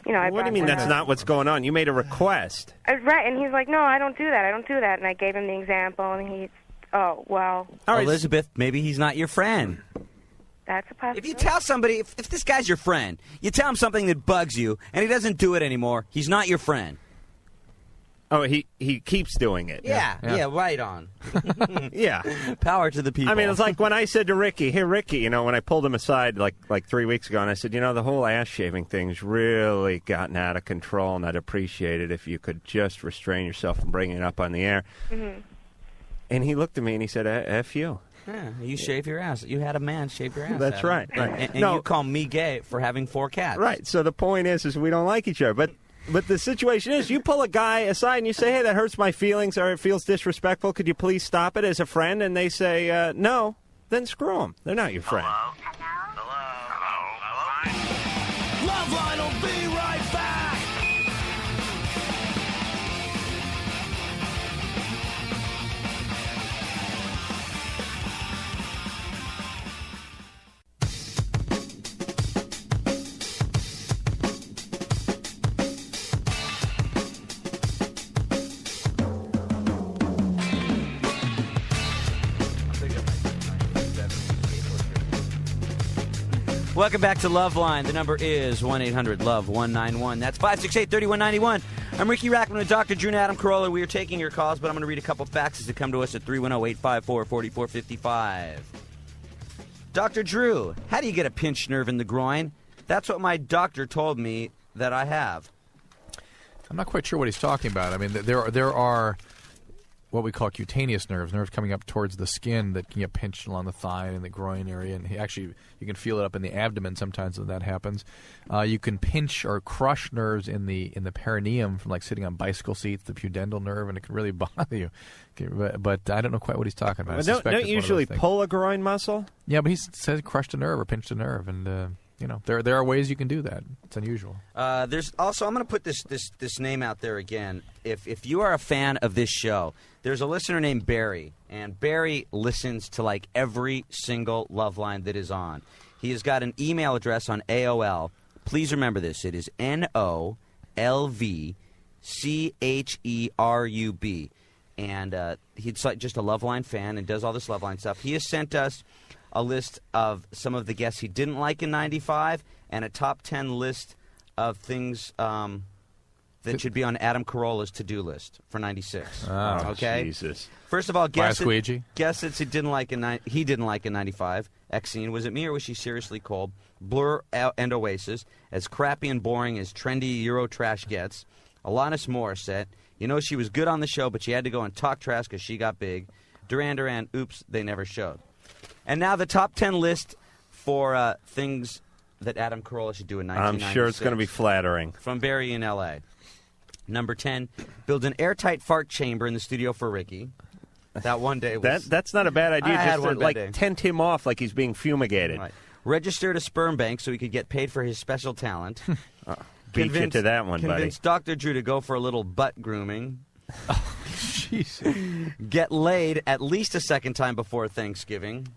what do you mean that's not what's going on? You made a request. Right, and he's like, no, I don't do that. I don't do that. And I gave him the example, and he's, oh well. All right, Elizabeth, maybe he's not your friend. That's a possibility. If you tell somebody, if this guy's your friend, you tell him something that bugs you, and he doesn't do it anymore, he's not your friend. Oh, he keeps doing it. Yeah, right on. Yeah. Power to the people. I mean, it's like when I said to Riki, hey, Riki, when I pulled him aside like 3 weeks ago, and I said, the whole ass shaving thing's really gotten out of control, and I'd appreciate it if you could just restrain yourself from bringing it up on the air. Mm-hmm. And he looked at me and he said, F you. Yeah, you shave your ass. You had a man shave your ass. That's right. And you call me gay for having 4 cats. Right. So the point is we don't like each other. But the situation is you pull a guy aside and you say, hey, that hurts my feelings or it feels disrespectful. Could you please stop it as a friend? And they say, no. Then screw them. They're not your friend. Loveline will be right back. Welcome back to Loveline. The number is 1-800-LOVE-191. That's 568-3191. I'm Riki Rachtman with Dr. Drew and Adam Carolla. We are taking your calls, but I'm going to read a couple faxes that come to us at 310-854-4455. Dr. Drew, how do you get a pinched nerve in the groin? That's what my doctor told me that I have. I'm not quite sure what he's talking about. I mean, there are what we call cutaneous nerves coming up towards the skin that can get pinched along the thigh and the groin area. And actually, you can feel it up in the abdomen sometimes when that happens. You can pinch or crush nerves in the perineum from like sitting on bicycle seats, the pudendal nerve, and it can really bother you. But I don't know quite what he's talking about. Don't usually pull a groin muscle? Yeah, but he said crushed a nerve or pinched a nerve, and there are ways you can do that. It's unusual. There's also, I'm going to put this name out there again. If you are a fan of this show, there's a listener named Barry, and Barry listens to like every single Loveline that is on. He has got an email address on AOL. Please remember this. It is NOLVCHERUB. And he's like just a Loveline fan and does all this Loveline stuff. He has sent us a list of some of the guests he didn't like in 95 and a top 10 list of things that should be on Adam Carolla's to-do list for 96. Oh, okay? Jesus. First of all, guess that he didn't like in 95. Exene, was it me or was she seriously cold? Blur and Oasis, as crappy and boring as trendy Euro trash gets. Alanis Morissette, she was good on the show, but she had to go and talk trash because she got big. Duran Duran, oops, they never showed. And now the top 10 list for things that Adam Carolla should do in 1996. I'm sure it's going to be flattering. From Barry in L.A. Number 10, build an airtight fart chamber in the studio for Riki. That one day was... That's not a bad idea. I just had one bad like day. tent him off like he's being fumigated. Right. Registered a sperm bank so he could get paid for his special talent. Beat you to that one, buddy. Convince Dr. Drew to go for a little butt grooming. Jeez. Get laid at least a second time before Thanksgiving.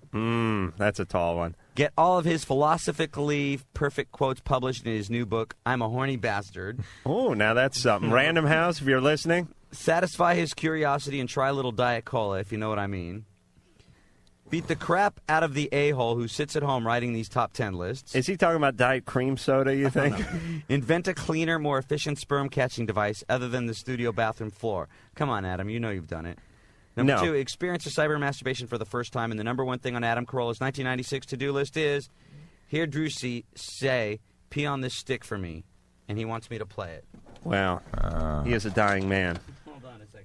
That's a tall one. Get all of his philosophically perfect quotes published in his new book, I'm a Horny Bastard. Oh, now that's something. Random House, if you're listening. Satisfy his curiosity and try a little Diet Cola, if you know what I mean. Beat the crap out of the a-hole who sits at home writing these top 10 lists. Is he talking about Diet Cream Soda, you think? Invent a cleaner, more efficient sperm-catching device other than the studio bathroom floor. Come on, Adam. You know you've done it. Number 2, experience a cyber masturbation for the first time. And the number 1 thing on Adam Carolla's 1996 to-do list is, hear Drew say, pee on this stick for me. And he wants me to play it. Wow. He is a dying man.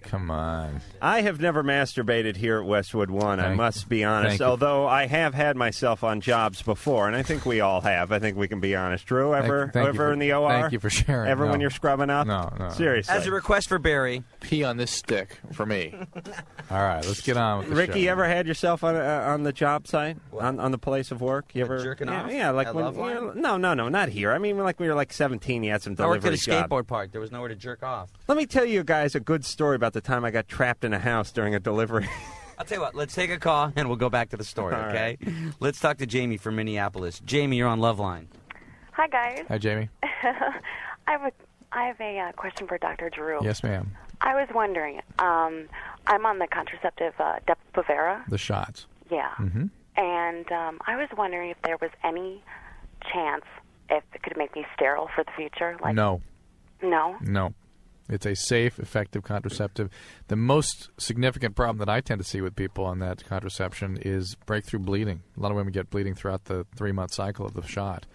Come on. I have never masturbated here at Westwood One, I must be honest, although I have had myself on jobs before, and I think we all have. I think we can be honest. Drew, ever in the OR? Thank you for sharing. Ever when you're scrubbing up? No. Seriously. As a request for Barry. Pee on this stick for me. All right, let's get on with the Riki, show. you ever had yourself on the job site? On the place of work? You ever jerking off? Yeah, like at when Loveline? No, not here. I mean, like when you were like 17, you had some I worked delivery at a job. skateboard park. There was nowhere to jerk off. Let me tell you guys a good story about the time I got trapped in a house during a delivery. I'll tell you what, let's take a call and we'll go back to the story, All okay? Let's talk to Jamie from Minneapolis. Jamie, you're on Loveline. Hi, guys. Hi, Jamie. I have a question for Dr. Drew. Yes, ma'am. I was wondering, I'm on the contraceptive Depo-Provera. The shots. Yeah. Mm-hmm. And I was wondering if there was any chance if it could make me sterile for the future. Like, No. No? No. It's a safe, effective contraceptive. The most significant problem that I tend to see with people on that contraception is breakthrough bleeding. A lot of women get bleeding throughout the 3-month cycle of the shot.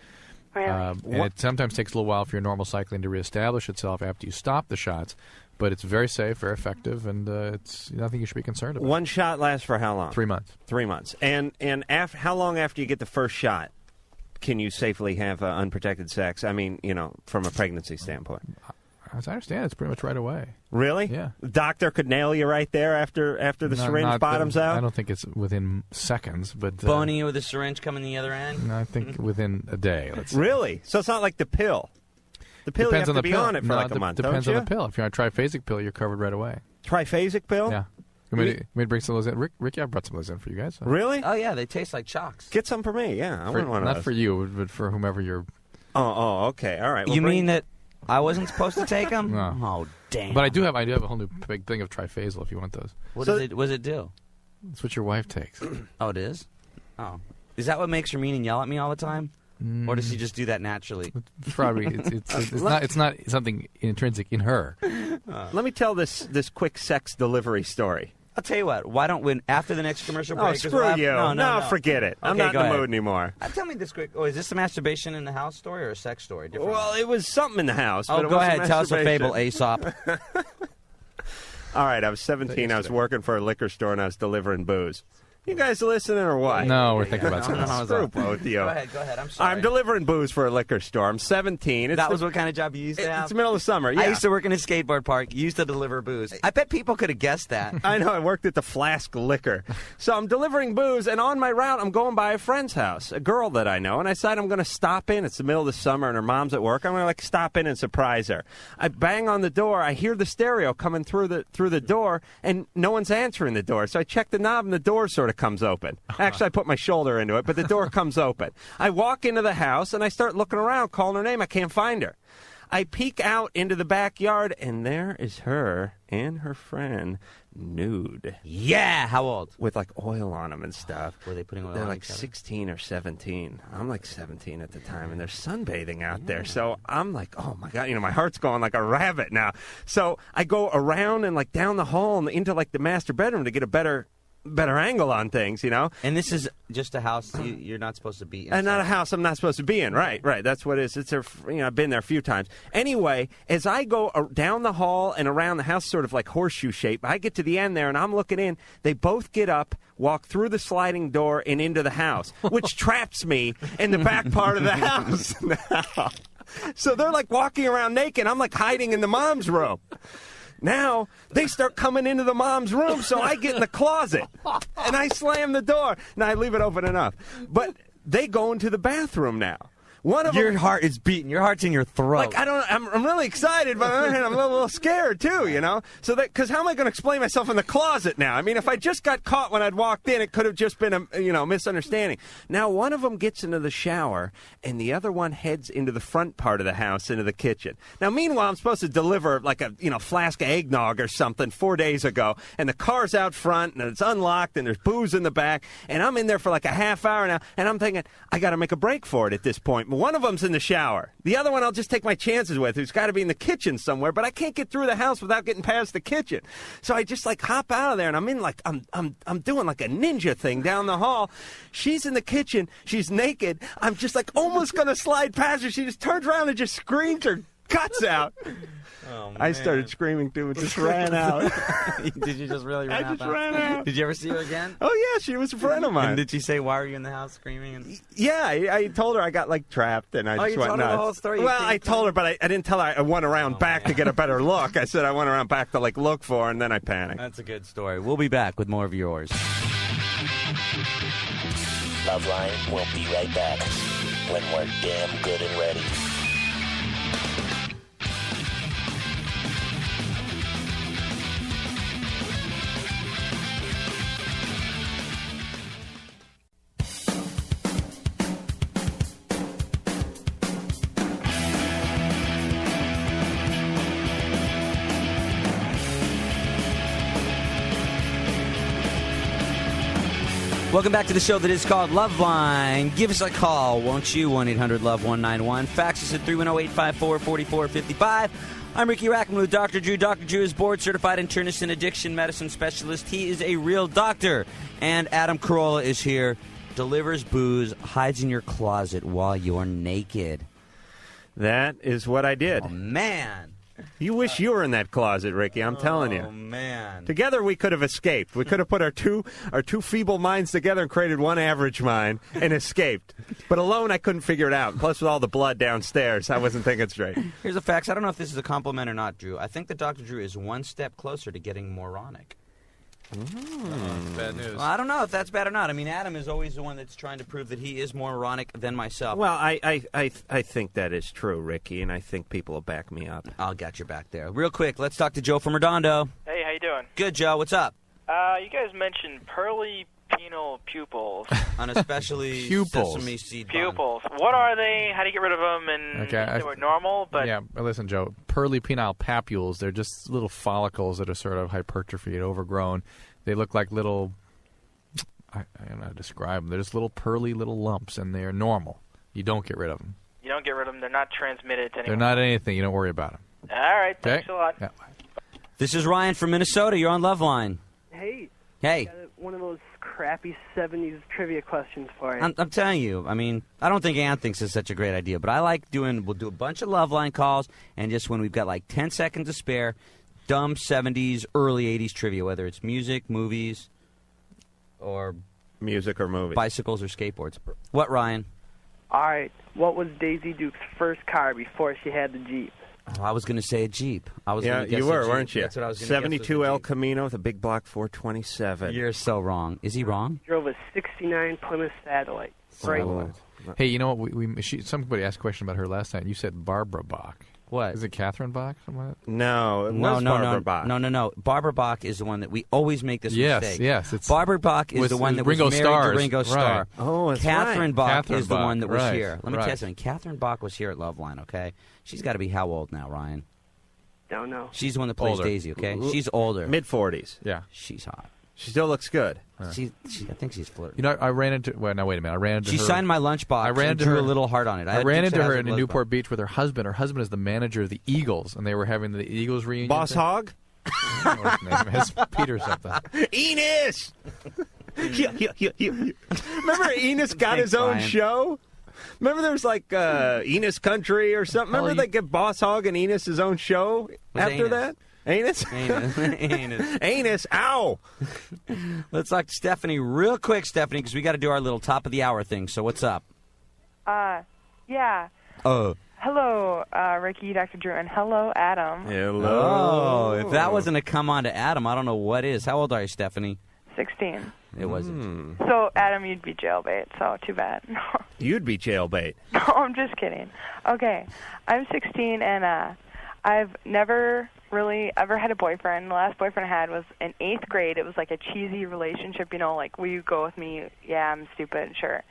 Really? And it sometimes takes a little while for your normal cycling to reestablish itself after you stop the shots. But it's very safe, very effective, and it's nothing you should be concerned about. One shot lasts for how long? 3 months. 3 months. And how long after you get the first shot can you safely have unprotected sex? I mean, from a pregnancy standpoint. As I understand, it's pretty much right away. Really? Yeah. The doctor could nail you right there after the syringe bottoms out? I don't think it's within seconds, but... Boning you with a syringe coming the other end? No, I think within a day, let's say. Really? So it's not like the pill? The pill, depends you have on to the be pill. on it for like a month, Depends don't on you? the pill. If you're on a triphasic pill, you're covered right away. Triphasic pill? Yeah. You want me to bring some of those in? Ricky, I brought some of those in for you guys. Really? Oh, yeah, they taste like chalks. Get some for me, yeah. I want one of Not those. for you, but for whomever you're... Oh, okay. All right. Well, You mean that I wasn't supposed to take them? No. Oh, damn. But I do have a whole new big thing of triphasal if you want those. What does it do? That's what your wife takes. Oh, it is? Oh. Is that what makes her mean and yell at me all the time? Or does she just do that naturally? Probably. It's not something intrinsic in her. Let me tell this quick sex delivery story. I'll tell you what. Why don't we, after the next commercial break... Oh, screw you. No, forget it. I'm not in the mood anymore. Tell me this quick. Oh, is this a masturbation in the house story or a sex story? Different Well, it was something in the house. Oh, but it go wasn't ahead. Tell us a masturbation. fable, Aesop. All right, I was 17. I was working for a liquor store, and I was delivering booze. You guys listening or what? No, we're thinking about something else. Screw both of you. Go ahead. I'm sorry. I'm delivering booze for a liquor store. I'm 17. That was what kind of job you used to have? It's the middle of summer, yeah. I used to work in a skateboard park. You used to deliver booze. I bet people could have guessed that. I know. I worked at the Flask Liquor. So I'm delivering booze, and on my route, I'm going by a friend's house, a girl that I know, and I decide I'm going to stop in. It's the middle of the summer, and her mom's at work. I'm going to stop in and surprise her. I bang on the door. I hear the stereo coming through the door, and no one's answering the door. So I check the knob, and the door sort of comes open. Actually, I put my shoulder into it, but the door comes open. I walk into the house, and I start looking around, calling her name. I can't find her. I peek out into the backyard, and there is her and her friend nude. Yeah, how old? With oil on them and stuff. Were they putting oil on? They're each other? 16 or 17. I'm 17 at the time, and they're sunbathing out there. So I'm oh my God, my heart's going like a rabbit now. So I go around and down the hall and into the master bedroom to get a better angle on things, And this is just a house you're not supposed to be in. Not a house I'm not supposed to be in. Right. That's what it is. It's I've been there a few times. Anyway, as I go down the hall and around the house, sort of horseshoe shape, I get to the end there and I'm looking in. They both get up, walk through the sliding door and into the house, which traps me in the back part of the house now. So they're walking around naked. I'm hiding in the mom's room. Now, they start coming into the mom's room, so I get in the closet, and I slam the door. Now, I leave it open enough. But they go into the bathroom now. One of Your heart is beating. Your heart's in your throat. I'm really excited, but on the other hand, I'm a little scared, too, So because how am I going to explain myself in the closet now? I mean, if I just got caught when I'd walked in, it could have just been a misunderstanding. Now, one of them gets into the shower, and the other one heads into the front part of the house, into the kitchen. Now, meanwhile, I'm supposed to deliver a flask of eggnog or something 4 days ago, and the car's out front, and it's unlocked, and there's booze in the back, and I'm in there for a half hour now, and I'm thinking, I got to make a break for it at this point. One of them's in the shower. The other one I'll just take my chances with, who's got to be in the kitchen somewhere, but I can't get through the house without getting past the kitchen. So I just hop out of there, and I'm in I'm doing a ninja thing down the hall. She's in the kitchen. She's naked. I'm just almost going to slide past her. She just turns around and just screams her guts out. Oh, I started screaming too. It just ran out. Did you just really run out? I just ran out. Did you ever see her again? Oh, yeah. She was a friend of mine. And did she say, why are you in the house screaming? Yeah, I told her I got trapped, and I just went told nuts. her the whole story? Well, I told her, but I didn't tell her I went around back to get a better look. I said I went around back to look for her, and then I panicked. That's a good story. We'll be back with more of yours. Loveline will be right back when we're damn good and ready. Welcome back to the show that is called Loveline. Give us a call, won't you? 1-800-LOVE-191. Fax us at 310-854-4455. I'm Riki Rachtman with Dr. Drew. Dr. Drew is board-certified internist and addiction medicine specialist. He is a real doctor. And Adam Carolla is here, delivers booze, hides in your closet while you're naked. That is what I did. Oh, man. You wish you were in that closet, Ricky. I'm telling you. Oh, man. Together we could have escaped. We could have put our two feeble minds together and created one average mind and escaped. But alone, I couldn't figure it out. Plus, with all the blood downstairs, I wasn't thinking straight. Here's a fact. I don't know if this is a compliment or not, Drew. I think that Dr. Drew is one step closer to getting moronic. Bad news. Well, I don't know if that's bad or not. I mean, Adam is always the one that's trying to prove that he is more moronic than myself. Well, I think that is true, Ricky, and I think people will back me up. I'll get your back there. Real quick, let's talk to Joe from Redondo. Hey, how you doing? Good, Joe. What's up? You guys mentioned pearly penile pupils. On especially sesame seed pupils. What are they? How do you get rid of them? And they were normal, but yeah. Listen, Joe. Pearly penile papules. They're just little follicles that are sort of hypertrophied, overgrown. They look like little. I don't know how to describe them. They're just little pearly little lumps, and they're normal. You don't get rid of them. You don't get rid of them. They're not transmitted to anyone. They're not anything. You don't worry about them. All right. Thanks a lot. Yeah. This is Ryan from Minnesota. You're on Loveline. Hey. Hey. Got one of those crappy 70s trivia questions for you. I'm telling you, I mean, I don't think Ann thinks it's such a great idea, but I like we'll do a bunch of Loveline calls, and just when we've got 10 seconds to spare, dumb 70s, early 80s trivia, whether it's music, movies, or music or movies. Bicycles or skateboards. What, Ryan? All right. What was Daisy Duke's first car before she had the Jeep? Oh, I was going to say a Jeep. You were, weren't you? That's what I was going to 72 El Camino with a big block 427. You're so wrong. Is he wrong? Drove a 69 Plymouth Satellite. Right. Hey, you know what? Somebody asked a question about her last night. You said Barbara Bach. What? Is it Catherine Bach? No, it was Barbara Bach. No. Barbara Bach is the one that we always make this mistake. Yes, it's Barbara Bach is the one that was married to Ringo Starr. Right. Oh, that's Catherine right. Bach Catherine is the Bach, one that was right, here. Let me tell you right. something. Catherine Bach was here at Loveline, okay? She's got to be how old now, Ryan? Don't know. She's the one that plays Older. Daisy, okay? She's older. Mid-40s. Yeah. She's hot. She still looks good. I think she's flirting. You know, I ran into... Well, now, wait a minute. I ran into She her... signed my lunchbox and drew a little heart on it. I ran into her in Newport Beach with her husband. Her husband is the manager of the Eagles, and they were having the Eagles reunion. Boss Hogg? His name is Peter something. Enos! Remember Enos got his own Brian. show? Remember there was like Enos Country or something? Remember they get Boss Hogg and Enos his own show after Anus. that? Anus? Anus. Anus, ow! Let's talk to Stephanie real quick, Stephanie, because we got to do our little top of the hour thing. So what's up? Yeah. Hello, Riki, Dr. Drew, and hello, Adam. Hello. Oh, if that wasn't a come on to Adam, I don't know what is. How old are you, Stephanie? 16. It wasn't. So, Adam, you'd be jailbait, so too bad. You'd be jailbait. No, I'm just kidding. Okay, I'm 16, and I've never really ever had a boyfriend. The last boyfriend I had was in 8th grade. It was like a cheesy relationship, you know, like, will you go with me? Yeah, I'm stupid, sure.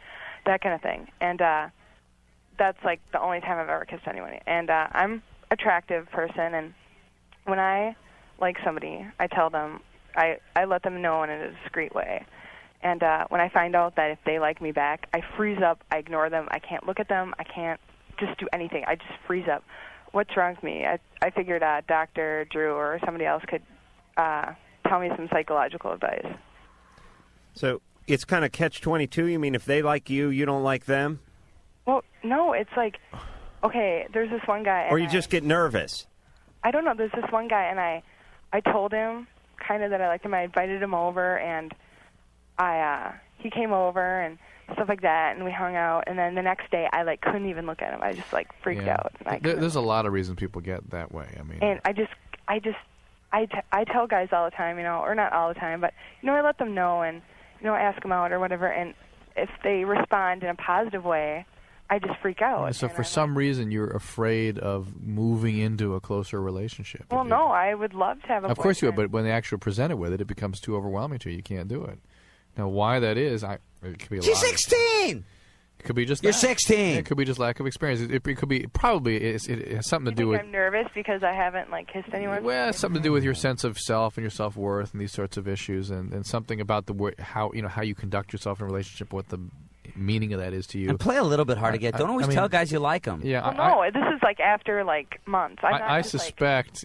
That kind of thing. And that's, like, the only time I've ever kissed anyone. And I'm an attractive person, and when I like somebody, I tell them, I let them know in a discreet way. And when I find out that if they like me back, I freeze up, I ignore them, I can't look at them, I can't just do anything. I just freeze up. What's wrong with me? I figured Dr. Drew or somebody else could tell me some psychological advice. So it's kind of catch-22? You mean if they like you, you don't like them? Well, no, it's like, okay, there's this one guy. Or you just get nervous? I don't know. There's this one guy, and I told him kind of that I liked him. I invited him over, and he came over and stuff like that, and we hung out. And then the next day, I like couldn't even look at him. I just like freaked out. And There's a lot of reasons people get that way. I mean, and I tell guys all the time, you know, or not all the time, but you know, I let them know, and you know, I ask them out or whatever. And if they respond in a positive way, I just freak out. So for some reason, you're afraid of moving into a closer relationship. Well, no, I would love to have a Of course you would, but when they actually present it with it, it becomes too overwhelming to you. You can't do it. Now, why that is, it could be a She's lot. 16! It could be just You're that. 16! It could be just lack of experience. It could be, probably, it has something to do with... I'm nervous because I haven't like kissed anyone. Well, it's something to do with your sense of self and your self-worth and these sorts of issues, and something about how you conduct yourself in a relationship, what the meaning of that is to you. And play a little bit hard to get. Don't always tell guys you like them. Yeah, Well, no, this is like after like months. I suspect,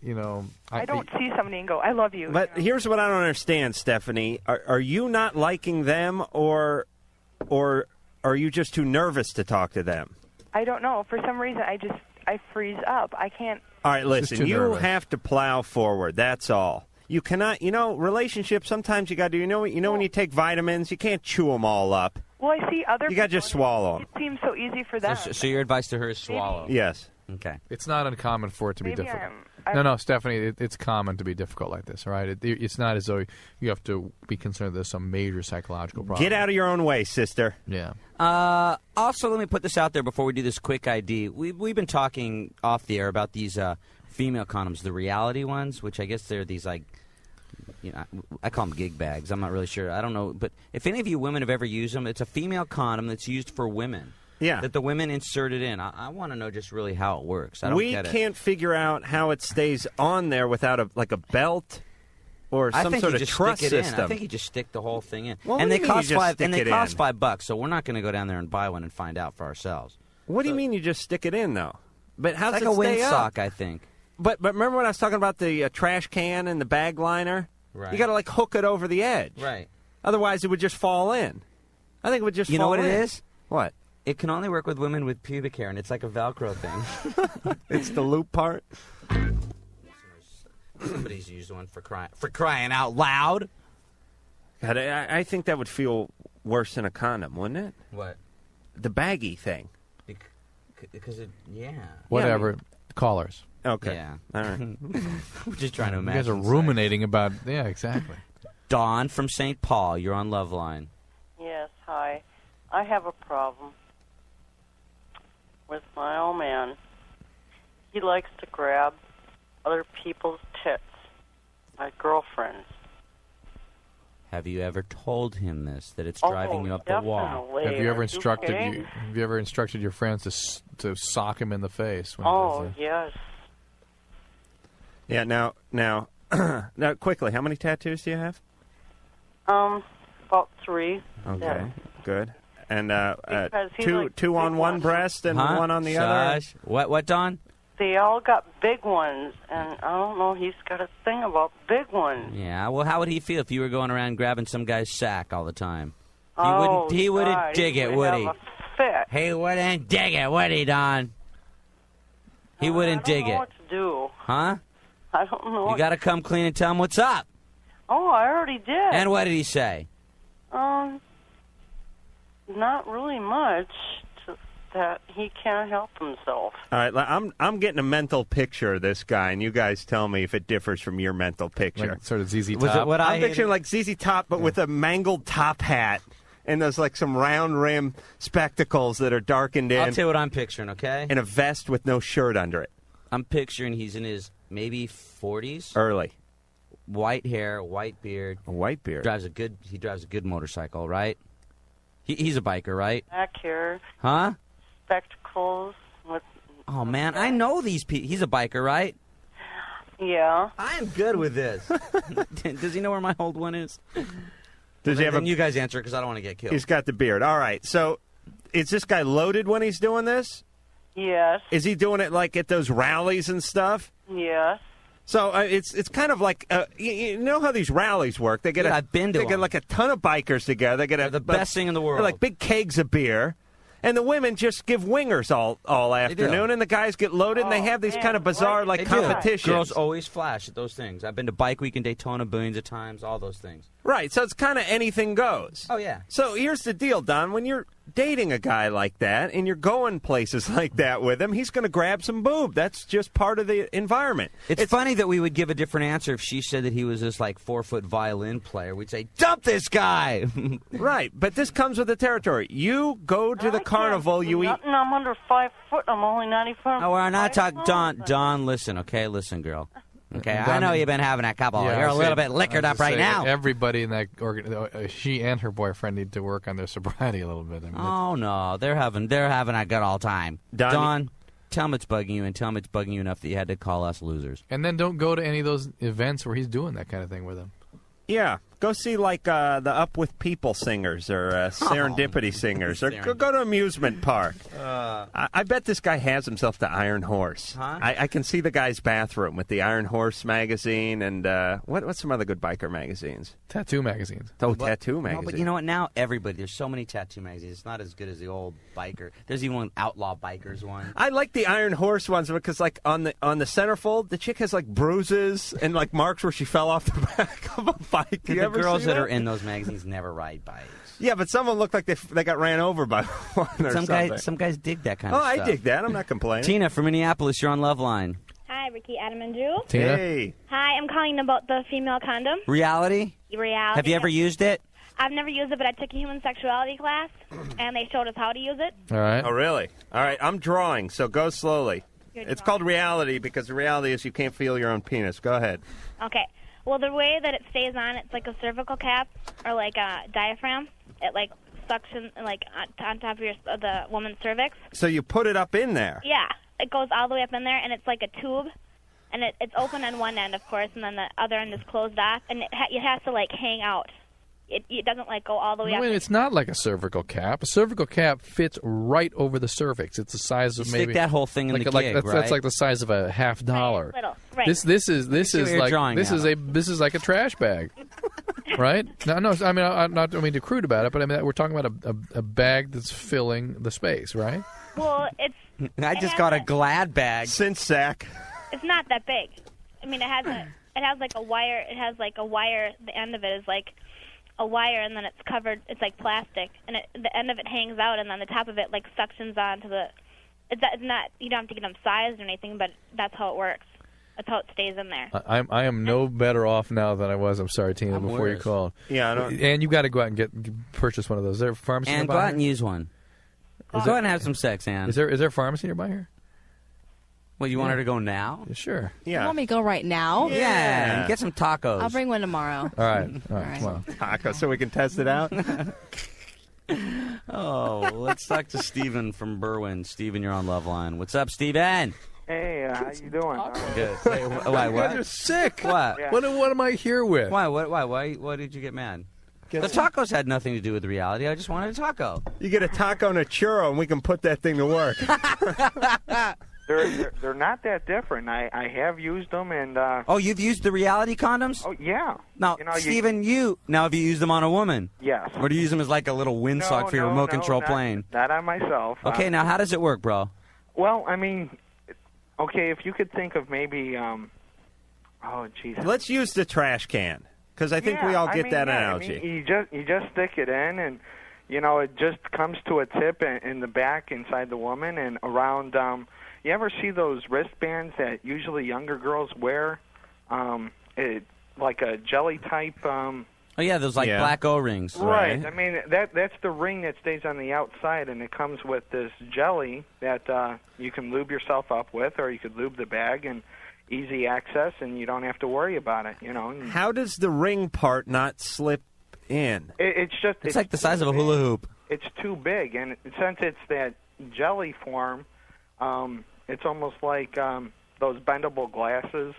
I don't see somebody and go, I love you. But here's what I don't understand, Stephanie. Are you not liking them, or are you just too nervous to talk to them? I don't know. For some reason, I freeze up. I can't. All right, Just listen, too you nervous. have to plow forward. That's all. You cannot, relationships, sometimes you got to do, when you take vitamins, you can't chew them all up. Well, I see other You got to just swallow them. It seems so easy for them. So your advice to her is swallow. Yes. Okay. It's not uncommon for it to be Maybe difficult. I'm- No, Stephanie, it's common to be difficult like this, all right? It's not as though you have to be concerned there's some major psychological problem. Get out of your own way, sister. Yeah. Also, let me put this out there before we do this quick ID. We've been talking off the air about these female condoms, the reality ones, which I guess they're these like, I call them gig bags. I'm not really sure. I don't know. But if any of you women have ever used them, it's a female condom that's used for women. Yeah. That the women insert it in. I want to know just really how it works. I don't We get it. can't figure out how it stays on there without a belts or I some think sort you of just truss stick it system. in. I think you just stick the whole thing in. Well, and what they do you mean cost you just $5. stick And they it cost in? $5. So we're not going to go down there and buy one and find out for ourselves. What do you mean you just stick it in, though? But how's It's it like a stay up? windsock, I think. But remember when I was talking about the trash can and the bag liner? Right. You got to like hook it over the edge. Right. Otherwise, it would just fall in. I think it would just. You know fall what in. it is? What? It can only work with women with pubic hair, and it's like a Velcro thing. It's the loop part. Somebody's used one for crying out loud. God, I think that would feel worse than a condom, wouldn't it? What? The baggy thing. Because Whatever. Callers. Okay. Yeah. All right. We're just trying to You imagine. guys are ruminating about... Yeah, exactly. Dawn from St. Paul, you're on Loveline. Yes, hi. I have a problem with my old man. He likes to grab other people's tits, my girlfriends. Have you ever told him this, that it's driving you up the wall? Definitely. Have you ever instructed Okay. Have you ever instructed your friends to sock him in the face? When he does that? Yes. Yeah. Now, now, quickly. How many tattoos do you have? About 3. Okay. Yeah. Good. And Because he likes two on big one ones. breast and Huh? one on the other. Shush. What, Dawn? They all got big ones, and I don't know, he's got a thing about big ones. Yeah, well, how would he feel if you were going around grabbing some guy's sack all the time? He God, wouldn't dig it, would he? have a fit. He wouldn't dig it, would he, Don? He wouldn't dig I don't know it. what to do. Huh? I don't know. You got to come clean and tell him what's up. Oh, I already did. And what did he say? Not really much. That he can't help himself. All right, I'm getting a mental picture of this guy, and you guys tell me if it differs from your mental picture. Like sort of ZZ Top. Was it what I'm picturing like ZZ Top, but with a mangled top hat and those like some round rim spectacles that are darkened in. I'll tell you what I'm picturing, okay? And a vest with no shirt under it. I'm picturing he's in his maybe 40s. Early. White hair, white beard. A white beard. He drives a good motorcycle, right? He's a biker, right? Back here, Huh? spectacles with. Oh man, I know these people. He's a biker, right? Yeah. I'm good with this. Does he know where my old one is? Does he have Then you guys answer because I don't want to get killed. He's got the beard. All right. So, is this guy loaded when he's doing this? Yes. Is he doing it like at those rallies and stuff? Yes. So it's kind of like you know how these rallies work. They get I've been to they get them. like a ton of bikers together. They get the best thing in the world. They're like big kegs of beer. And the women just give wingers all afternoon, and the guys get loaded, and they have these kind of bizarre like They do. competitions. Girls always flash at those things. I've been to Bike Week in Daytona billions of times, all those things. Right, so it's kind of anything goes. Oh, yeah. So here's the deal, Don. When you're dating a guy like that and you're going places like that with him, he's going to grab some boob. That's just part of the environment. It's funny that we would give a different answer if she said that he was this like 4-foot violin player. We'd say, dump this guy. Right, but this comes with the territory. You go to the carnival, you eat. Nothing, I'm under 5 foot. I'm only 95. No, we're not talking. Don, listen, okay? Listen, girl. Okay, I know you've been having a couple. Yeah, You're I a was little saying- bit liquored I up was right saying now. Everybody in that she and her boyfriend need to work on their sobriety a little bit. I mean, Oh no, they're having a good old time. Don, tell him it's bugging you, and tell him it's bugging you enough that you had to call us losers. and then don't go to any of those events where he's doing that kind of thing with him. Yeah, go see like the Up With People singers or Serendipity singers, or go to amusement park. I bet this guy has himself the Iron Horse. Huh? I can see the guy's bathroom with the Iron Horse magazine and what's some other good biker magazines? Tattoo magazines. Oh, tattoo magazine. No, but you know what? Now there's so many tattoo magazines. It's not as good as the old biker. There's even one Outlaw Bikers one. I like the Iron Horse ones because, like, on the centerfold, the chick has like bruises and like marks where she fell off the back of a bike. You The ever girls see that are in those magazines never ride bikes. Yeah, but some of them look like they got ran over by one or something. Some guys dig that kind of I stuff. dig that. I'm not complaining. Tina from Minneapolis, you're on Loveline. Hi, Riki, Adam, and Drew. Tina. Hey. Hi, I'm calling about the female condom. Reality? Reality. Have you ever used it? I've never used it, but I took a human sexuality class, and they showed us how to use it. All right. Oh, really? All right, I'm drawing, so go slowly. You're It's called reality because the reality is you can't feel your own penis. Go ahead. Okay. Well, the way that it stays on, it's like a cervical cap or like a diaphragm. It like suctions like on top of the woman's cervix. So you put it up in there. Yeah, it goes all the way up in there, and it's like a tube, and it's open on one end, of course, and then the other end is closed off, and it has to like hang out. It doesn't like go all the way No, up. wait, it's not like a cervical cap. A cervical cap fits right over the cervix. It's the size of You maybe stick that whole thing in like the like gig, that's right? like the size of a $50. Little, right. This is see what you're like drawing this is like a trash bag, right? No, I mean I'm not to be crude about it, but I mean we're talking about a bag that's filling the space, right? Well, it's I just got a Glad bag. Cinch sack. it's not that big. I mean, it has like a wire. It has like a wire. The end of it is like a wire, and then it's covered. It's like plastic, and the end of it hangs out, and then the top of it like suctions onto the. It's not. You don't have to get them sized or anything, but that's how it works. That's how it stays in there. I am no better off now than I was. I'm sorry, Tina. Before you called. Yeah, I don't. And you got to go out and purchase one of those. Is there a pharmacy And nearby go out here? and use one. Go out and have some sex, Ann. Is there a pharmacy nearby here? Well, you want her to go now? Sure. You want me to go right now? Yeah. Get some tacos. I'll bring one tomorrow. All right. Come on. Taco, so we can test it out. Oh, let's talk to Steven from Berwyn. Steven, you're on Loveline. What's up, Steven? Hey, how you doing? Good. Wait, why, You what? guys are sick. What? Yeah. What am I here with? Why? Why did you get mad? The tacos had nothing to do with reality. I just wanted a taco. You get a taco and a churro, and we can put that thing to work. They're not that different. I have used them, and Oh, you've used the reality condoms? oh yeah. Now, Steven, now have you used them on a woman? Yes. Or do you use them as like a little windsock for your remote control not, plane? Not on myself. Okay, now how does it work, bro? Well, I mean, okay, if you could think of maybe, oh, jeez. Let's use the trash can, because I think we all get that analogy. I mean, you just stick it in, and it just comes to a tip in the back inside the woman and around. You ever see those wristbands that usually younger girls wear? Like a jelly type. Oh yeah, those black O-rings. Right. I mean, that's the ring that stays on the outside, and it comes with this jelly that you can lube yourself up with, or you could lube the bag, and easy access, and you don't have to worry about it. How does the ring part not slip in? It's like the size of a hula hoop. It's too big, and since it's that jelly form, it's almost like those bendable glasses.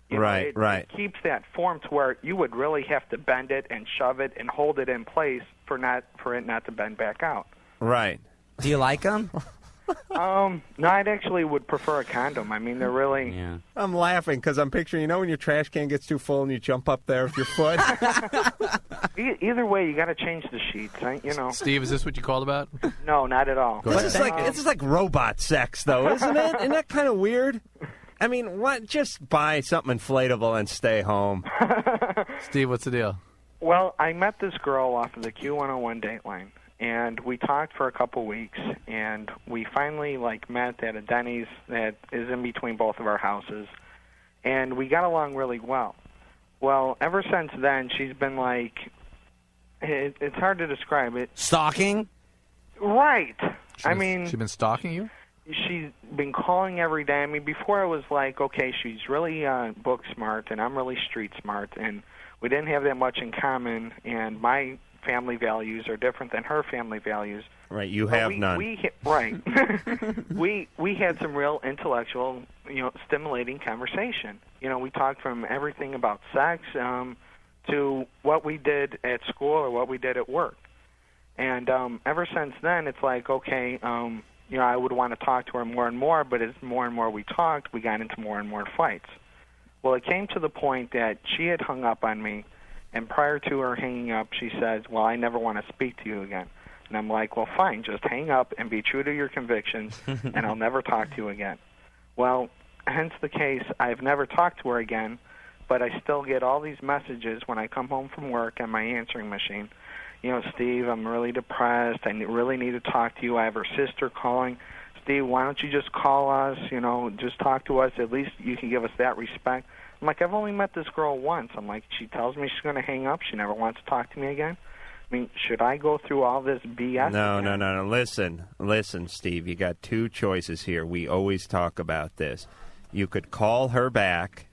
Right. It keeps that form to where you would really have to bend it and shove it and hold it in place for it not to bend back out. Right. Do you like them? No, I'd actually would prefer a condom. I mean, they're really. Yeah. I'm laughing because I'm picturing, when your trash can gets too full and you jump up there with your foot. Either way, you got to change the sheets. Steve, is this what you called about? No, not at all. It's like robot sex, though, isn't it? Isn't that kind of weird? I mean, what? Just buy something inflatable and stay home. Steve, what's the deal? Well, I met this girl off of the Q101 date line, and we talked for a couple weeks, and we finally met at a Denny's that is in between both of our houses, and we got along really well. Well, ever since then, she's been it's hard to describe it. Stalking? Right. She's been stalking you? She's been calling every day. I mean, before I was like, okay, she's really book smart, and I'm really street smart, and we didn't have that much in common, and my family values are different than her family values. Right, you have none. Right. we had some real intellectual, stimulating conversation. We talked from everything about sex to what we did at school or what we did at work. And ever since then, it's like, okay, I would want to talk to her more and more, but as more and more we talked, we got into more and more fights. Well, it came to the point that she had hung up on me, and prior to her hanging up, she says, well, I never want to speak to you again. And I'm like, well, fine, just hang up and be true to your convictions, and I'll never talk to you again. Well, hence the case, I've never talked to her again, but I still get all these messages when I come home from work on my answering machine. Steve, I'm really depressed. I really need to talk to you. I have her sister calling. Steve, why don't you just call us? Just talk to us. At least you can give us that respect. I'm like, I've only met this girl once. I'm like, she tells me she's going to hang up. She never wants to talk to me again. I mean, should I go through all this BS? No. Listen, Steve, you got two choices here. We always talk about this. You could call her back,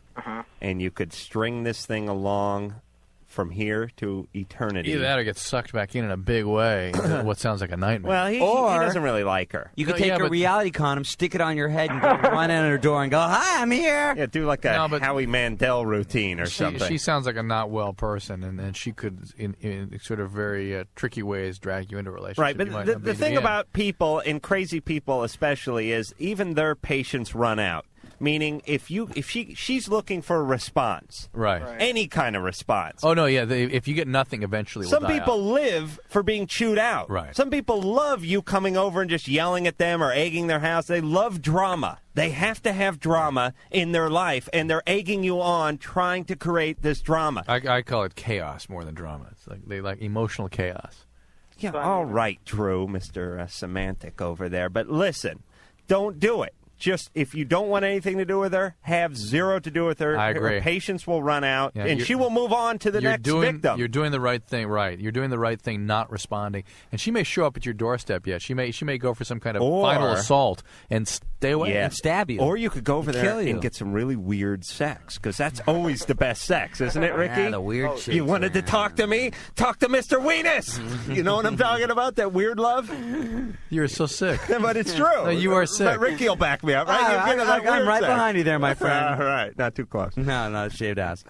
and you could string this thing along from here to eternity. Either that or get sucked back in a big way into what sounds like a nightmare. Well, he doesn't really like her. You could take a reality condom, stick it on your head, and go run out her door and go, hi, I'm here. Yeah, do like a Howie Mandel routine or something. She sounds like a not well person, and she could, in sort of very tricky ways, drag you into a relationship. Right, but the thing about people, and crazy people especially, is even their patience run out. Meaning, if she's looking for a response, Right. any kind of response. Oh no, yeah. If you get nothing, eventually, Some will die people out. live for being chewed out. Right. Some people love you coming over and just yelling at them or egging their house. They love drama. They have to have drama in their life, and they're egging you on, trying to create this drama. I call it chaos more than drama. It's like they like emotional chaos. Yeah, all right, Drew, Mr. Semantic over there. But listen, don't do it. Just, if you don't want anything to do with her, have zero to do with her. I agree. Her patience will run out, Yeah, and she will move on to the next victim. You're doing the right thing, right? You're doing the right thing, not responding. And she may show up at your doorstep. Yet she may go for some kind of final assault and stay away and stab you, Or you could go over there kill you. and get some really weird sex, because that's always the best sex, isn't it, Ricky? Yeah, the weird shit. You wanted to talk to me? Talk to Mr. Weenus. You know what I'm talking about? That weird love. You're so sick. But it's true. No, you are sick. But Ricky will back me up, right? You get that I'm weird right sex. behind you there, my friend. All right, not too close. No, shaved ass.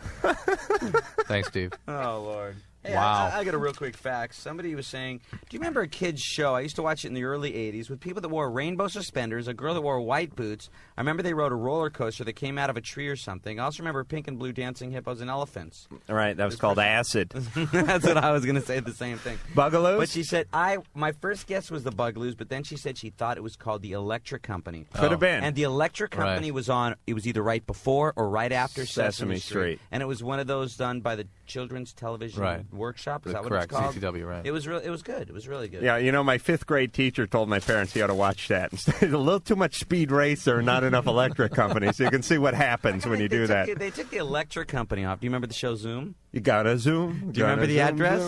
Thanks, Steve. Oh, Lord. Hey, Wow. I got a real quick fact. Somebody was saying, do you remember a kid's show? I used to watch it in the early 80s with people that wore rainbow suspenders, a girl that wore white boots. I remember they rode a roller coaster that came out of a tree or something. I also remember pink and blue dancing hippos and elephants. All right, that was called Acid. That's what I was going to say, the same thing. Bugaloos? But she said, my first guess was the Bugaloos, but then she said she thought it was called the Electric Company. Could have been. And the Electric Company was on, it was either right before or right after Sesame Street. And it was one of those done by the Children's Television Workshop. Is that what it's called? CTW, right. It was good. It was really good. Yeah, you know, my 5th grade teacher told my parents he ought to watch that. Instead, a little too much Speed Racer, not enough Electric Company. So you can see what happens when you do that. They took the Electric Company off. Do you remember the show Zoom? You gotta zoom. Do you remember the address?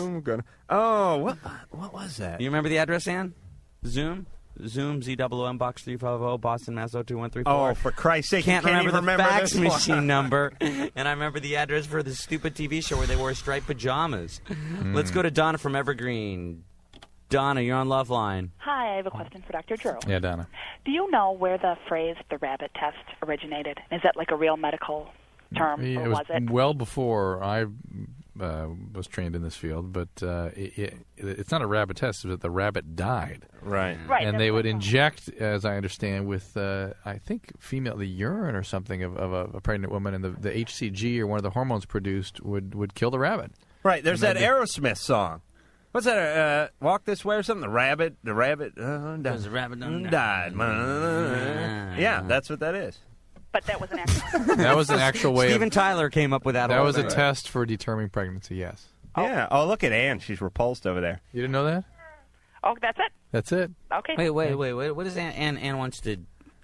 What was that? You remember the address, Ann? Zoom, ZOOM Box 350, Boston, Mass. 02134. Oh, for Christ's sake! Can't you can't remember even the fax this machine one. number, and I remember the address for the stupid TV show where they wore striped pajamas. Let's go to Donna from Evergreen. Donna, you're on Loveline. Hi, I have a question for Dr. Drew. Yeah, Donna. Do you know where the phrase "the rabbit test" originated? Is that like a real medical term, or was it? Well before I was trained in this field, but it's not a rabbit test. It's that the rabbit died. Right. And they would inject, as I understand, with, I think, the urine or something of a pregnant woman, and the HCG or one of the hormones produced would kill the rabbit. Right, there's that Aerosmith song. What's that, Walk This Way or something? The rabbit died. Does the rabbit died. Yeah, that's what that is. But that was an actual. That was an actual way. Steven Tyler came up with that. That whole was a thing. test for determining pregnancy. Yes. Yeah. Oh, look at Ann. She's repulsed over there. You didn't know that? Oh, that's it. That's it. Okay. Wait. What is Ann wants to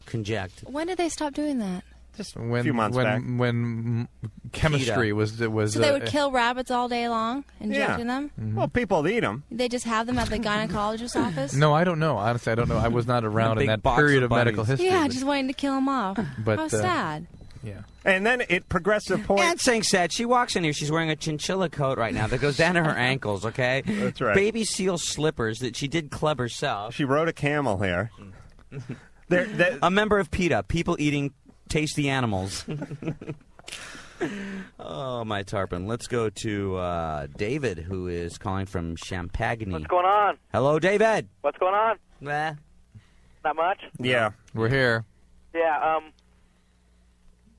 conject? When did they stop doing that? Just a few months back. When chemistry was. So they would kill rabbits all day long, injecting them? Mm-hmm. Well, people eat them. They just have them at the gynecologist's office? No, I don't know. Honestly, I don't know. I was not around in that period of medical history. Yeah, just wanting to kill them off. But, how sad. Yeah. And then it progressed to the point. Ann saying sad. She walks in here. She's wearing a chinchilla coat right now that goes down to her ankles, okay? That's right. Baby seal slippers that she did club herself. She rode a camel here. A member of PETA, People Eating Tasty Animals. Oh, my tarpon. Let's go to David, who is calling from Champagne. What's going on? Hello, David. What's going on? Nah. Not much? Yeah. We're here. Yeah,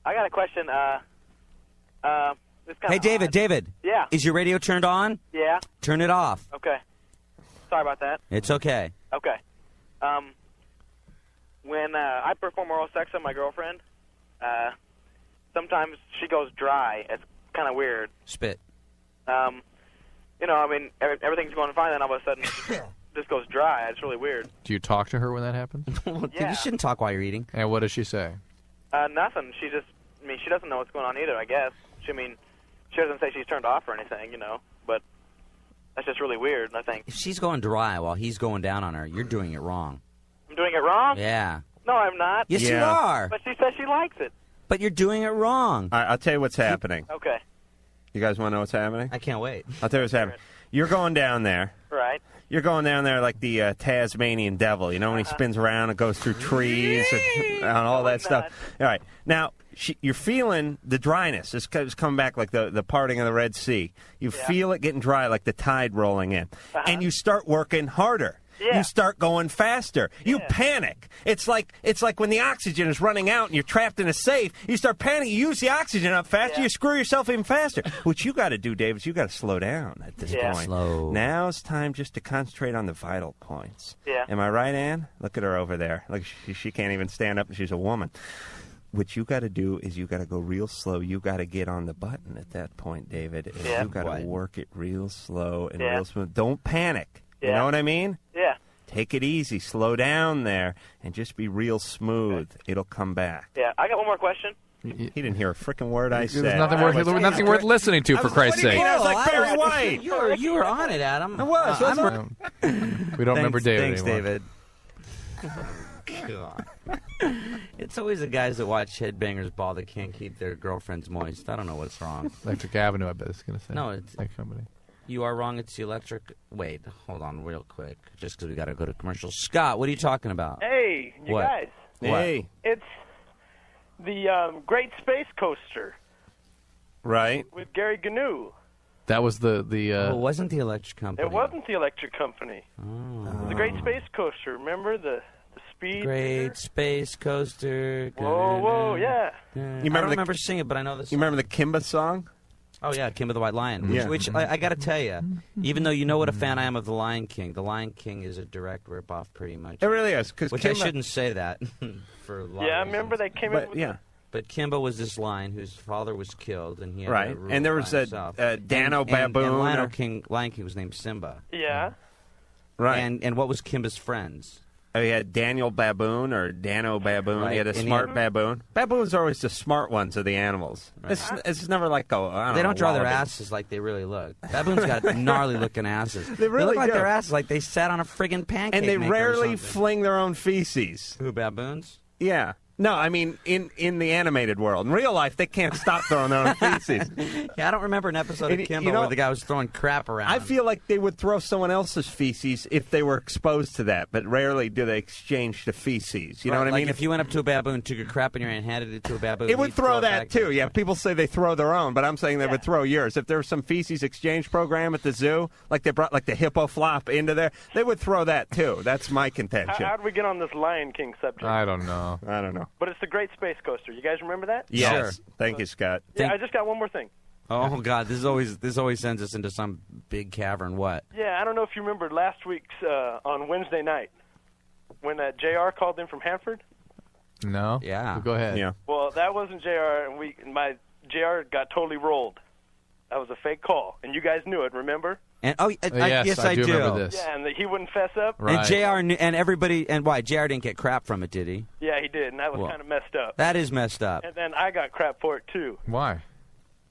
I got a question. Hey, David. Yeah. Is your radio turned on? Yeah. Turn it off. Okay. Sorry about that. It's okay. Okay. When I perform oral sex on my girlfriend, sometimes she goes dry. It's kind of weird. Spit. Everything's going fine, then all of a sudden just goes dry. It's really weird. Do you talk to her when that happens? Yeah. You shouldn't talk while you're eating. And what does she say? Nothing. She doesn't know what's going on either, I guess. She doesn't say she's turned off or anything, but that's just really weird, I think. If she's going dry while he's going down on her, you're doing it wrong. I'm doing it wrong? Yeah. No, I'm not. Yes, you are. But she says she likes it. But you're doing it wrong. All right, I'll tell you what's happening. Okay. You guys want to know what's happening? I can't wait. I'll tell you what's happening. You're going down there. Right. You're going down there like the Tasmanian devil. You know when he spins around and goes through trees and all that stuff. All right. Now, you're feeling the dryness. It's coming back like the parting of the Red Sea. You feel it getting dry like the tide rolling in. And you start working harder. you start going faster. You panic. It's like when the oxygen is running out and you're trapped in a safe. You start panicking. You use the oxygen up faster. You screw yourself even faster. What you got to do, Dave, is you got to slow down at this point. Slow. Now it's time just to concentrate on the vital points. Yeah. Am I right, Ann? Look at her over there. Look, she can't even stand up, and she's a woman. What you got to do is you got to go real slow. You got to get on the button at that point, David. And you got to work it real slow and real smooth. Don't panic. You know what I mean? Yeah. Take it easy. Slow down there and just be real smooth. It'll come back. Yeah. I got one more question. He didn't hear a freaking word I said. There's nothing worth listening to, for Christ's sake. I was like Barry White. You were on it, Adam. I was. We don't remember David Thanks, anymore. David. God. It's always the guys that watch Headbangers Ball that can't keep their girlfriends moist. I don't know what's wrong. Electric Avenue, I bet it's going to say. No, it's that company. You are wrong. It's the electric. Wait, hold on real quick. Just because we got to go to commercial. Scott, what are you talking about? Hey, you What? guys. Hey. It's the Great Space Coaster Right. with Gary Gnu. That was the it wasn't the electric company. It wasn't the electric company. Oh. It was the Great Space Coaster. Remember the speed? Great Space Coaster. Whoa, yeah. I don't remember singing it, but I know this. You remember the Kimba song? Oh, yeah, Kimba the White Lion. Yeah. Which I got to tell you, even though you know what a fan I am of The Lion King is a direct ripoff pretty much. It really is. Which I shouldn't say that for a lot Yeah, I of remember they came in with But Kimba was this lion whose father was killed, and he had Right. to rule And there by was a himself. Dano Baboon And or- Lion King was named Simba. Yeah. Right. And what was Kimba's friends? Oh, he had Daniel Baboon or Dano Baboon. Right. He had a And he smart had- baboon. Baboons are always the smart ones of the animals. It's never like They don't draw their asses like they really look. Baboons got gnarly looking asses. They really look like do. their asses like they sat on a friggin' pancake And they maker or rarely something. fling their own feces. Who, baboons? Yeah. No, I mean, in the animated world. In real life, they can't stop throwing their own feces. Yeah, I don't remember an episode of And, Kimba you know, where the guy was throwing crap around. I feel like they would throw someone else's feces if they were exposed to that, but rarely do they exchange the feces. You know what I Like mean? if you went up to a baboon, took your crap in your hand, handed it to a baboon, It would he'd throw it that back too. to Yeah, people say they throw their own, but I'm saying they would throw yours. If there was some feces exchange program at the zoo, like they brought like the hippo flop into there, they would throw that too. That's my contention. How did we get on this Lion King subject? I don't know. But it's the Great Space Coaster. You guys remember that? Yes. Thank you, Scott. Yeah, I just got one more thing. Oh God, this always sends us into some big cavern. What? Yeah, I don't know if you remember last week's on Wednesday night when JR called in from Hanford. No. Yeah. Well, go ahead. Yeah. Well, that wasn't JR, and my JR got totally rolled. That was a fake call, and you guys knew it. Remember? And yes, I do remember this. Yeah, and he wouldn't fess up. And JR knew, and everybody, and why? JR didn't get crap from it, did he? Yeah, he did, and that was Well, kind of messed up. That is messed up. And then I got crap for it too, Why?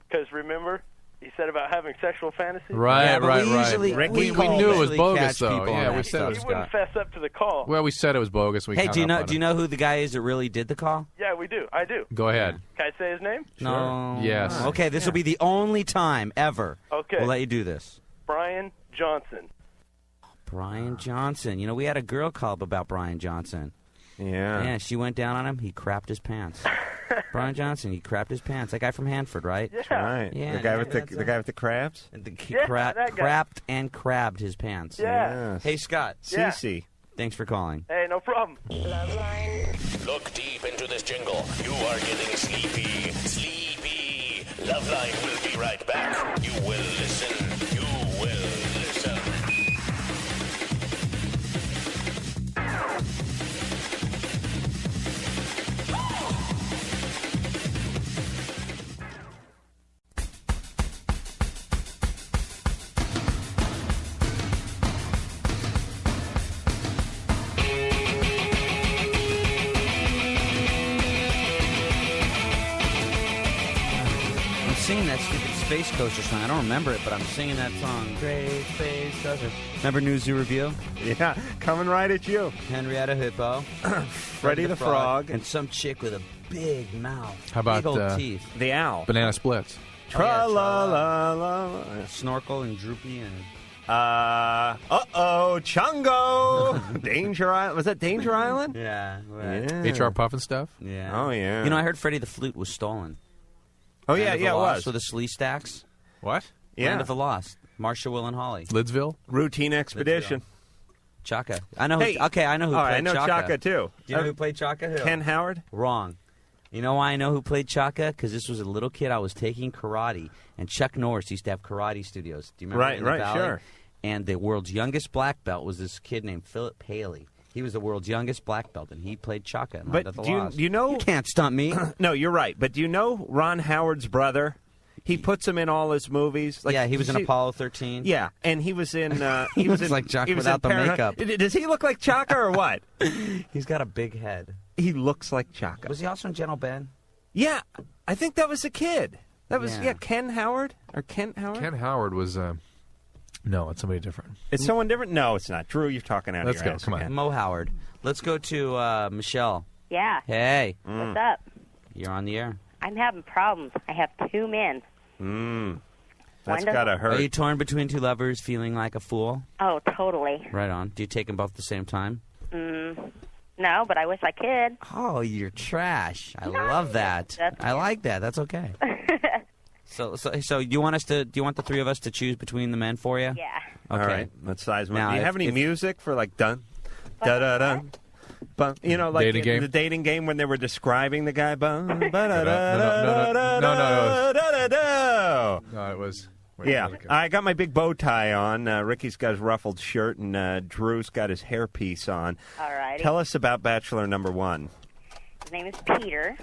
because remember he said about having sexual fantasies. Right, Yeah, but right, we right. usually- We we knew it was usually bogus, catch though. people on Yeah, that we said it was. He wouldn't fess up to the call. Well, we said it was bogus. We Hey, hung do you up know? on Do you it. know who the guy is that really did the call? Yeah, we do. I do. Go ahead. Can I say his name? No. Yes. Okay, this will be the only time ever Okay. we'll let you do this. Brian Johnson. Brian Johnson. You know, we had a girl call up about Brian Johnson. Yeah. Yeah, she went down on him. He crapped his pants. Brian Johnson, he crapped his pants. That guy from Hanford, right? Yeah. Right. Yeah, the guy with that's the guy with the crabs. He Yeah, that guy. crapped and crabbed his pants. Yeah. Yes. Hey, Scott. Yeah. Cece. Thanks for calling. Hey, no problem. Look deep into this jingle. You are getting sleepy. Sleepy. Loveline will be right back. You will listen. You will listen. I'm singing that stupid Space Coaster song. I don't remember it, but I'm singing that song. Great Space Coaster. Remember News Zoo Review? Yeah, coming right at you. Henrietta Hippo. Freddy the Frog. And some chick with a big mouth. How about big old teeth. The owl. Banana Splits? Tra-la-la-la. Snorkel and Droopy and... Chungo. Danger Island. Was that Danger Island? Yeah. HR Puff and stuff? Yeah. Oh, yeah. You know, I heard Freddie the Flute was stolen. Oh, Land yeah, of the yeah, it Lost was. With the Slee Stacks. What? Yeah. Land of the Lost. Marsha, Will, and Holly. Lidsville? Routine expedition. Chaka. I know. Hey. I know who played I know Chaka, too. Do you know who played Chaka? Who? Ken Howard? Wrong. You know why I know who played Chaka? Because this was a little kid I was taking karate, and Chuck Norris used to have karate studios. Do you remember? Right, in the Valley? sure. And the world's youngest black belt was this kid named Philip Paley. He was the world's youngest black belt, and he played Chaka in Land of the Lost. Do you know? You can't stump me. No, you're right. But do you know Ron Howard's brother? He puts him in all his movies. Like, yeah, he was in Apollo 13. Yeah, and he was in. He was like Chaka without the makeup. Does he look like Chaka or what? He's got a big head. He looks like Chaka. Was he also in Gentle Ben? Yeah, I think that was the kid. That was Ken Howard or Kent Howard. Ken Howard was. No, it's somebody different. It's someone different. No, it's not. Drew, you're talking out of your ass. Come on. Mo Howard. Let's go to Michelle. Yeah. Hey. What's up? You're on the air. I'm having problems. I have 2 men. That's gotta hurt. Are you torn between 2 lovers, feeling like a fool? Oh, totally. Right on. Do you take them both at the same time? No, but I wish I could. Oh, you're trash. I love that. I like that. That's okay. So you want us to? Do you want the 3 of us to choose between the men for you? Yeah. Okay. All right. Let's size them. Now, Do you have any music for like dun, da da dun? You know, like dating game? The dating game when they were describing the guy. No, it was. Yeah, I got my big bow tie on. Ricky's got his ruffled shirt, and Drew's got his hairpiece on. All right. Tell us about Bachelor number 1. His name is Peter.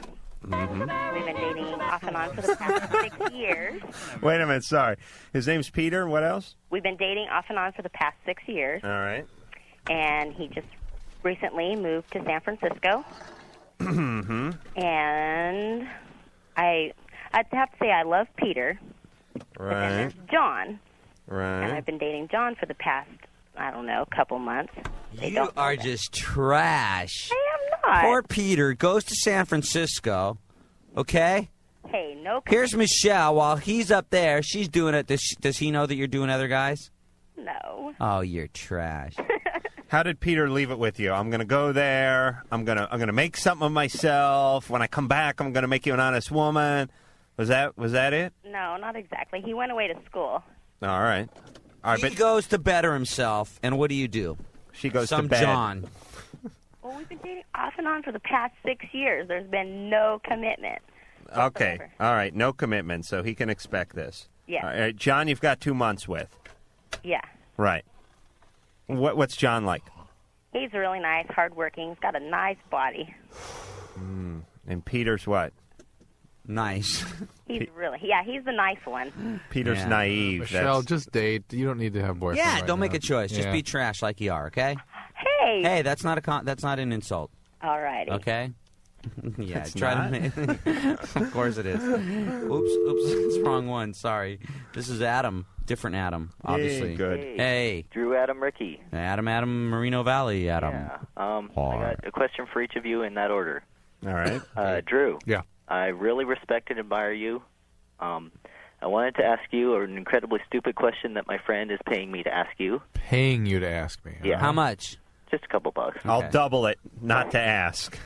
Mm-hmm. We've been dating off and on for the past 6 years. Wait a minute, sorry. His name's Peter. What else? We've been dating off and on for the past 6 years. All right. And he just recently moved to San Francisco. Mm-hmm. And I'd have to say I love Peter. Right. But then there's John. Right. And I've been dating John for the past, I don't know, couple months. You are just trash. I am not. Poor Peter goes to San Francisco, okay? Hey, no. Here's Michelle. While he's up there, she's doing it. Does he know that you're doing other guys? No. Oh, you're trash. How did Peter leave it with you? I'm going to go there. I'm going to make something of myself. When I come back, I'm going to make you an honest woman. Was that it? No, not exactly. He went away to school. All right. He goes to better himself, and what do? She goes to bed. John. Well, we've been dating off and on for the past 6 years. There's been no commitment. Okay. All right. No commitment, so he can expect this. Yeah. All right. John, you've got 2 months with. Yeah. Right. What's John like? He's really nice, hardworking. He's got a nice body. And Peter's what? Nice. He's he's the nice one. Peter's naive. Michelle, just date. You don't need to have a boyfriend. Yeah, right don't make now. a choice. Just Yeah. be trash like you are, okay? Hey. Hey, that's not an insult. All righty. Okay? Yeah, It's try not? to. Of course it is. Oops, it's the wrong one. Sorry. This is Adam. Different Adam, obviously. Hey, good. Hey. Drew, Adam, Riki. Adam, Merino Valley, Adam. Yeah. I got a question for each of you in that order. All right. Drew. Yeah. I really respect and admire you. I wanted to ask you an incredibly stupid question that my friend is paying me to ask you. Paying you to ask me. Yeah. How much? Just a couple bucks. I'll double it, not to ask.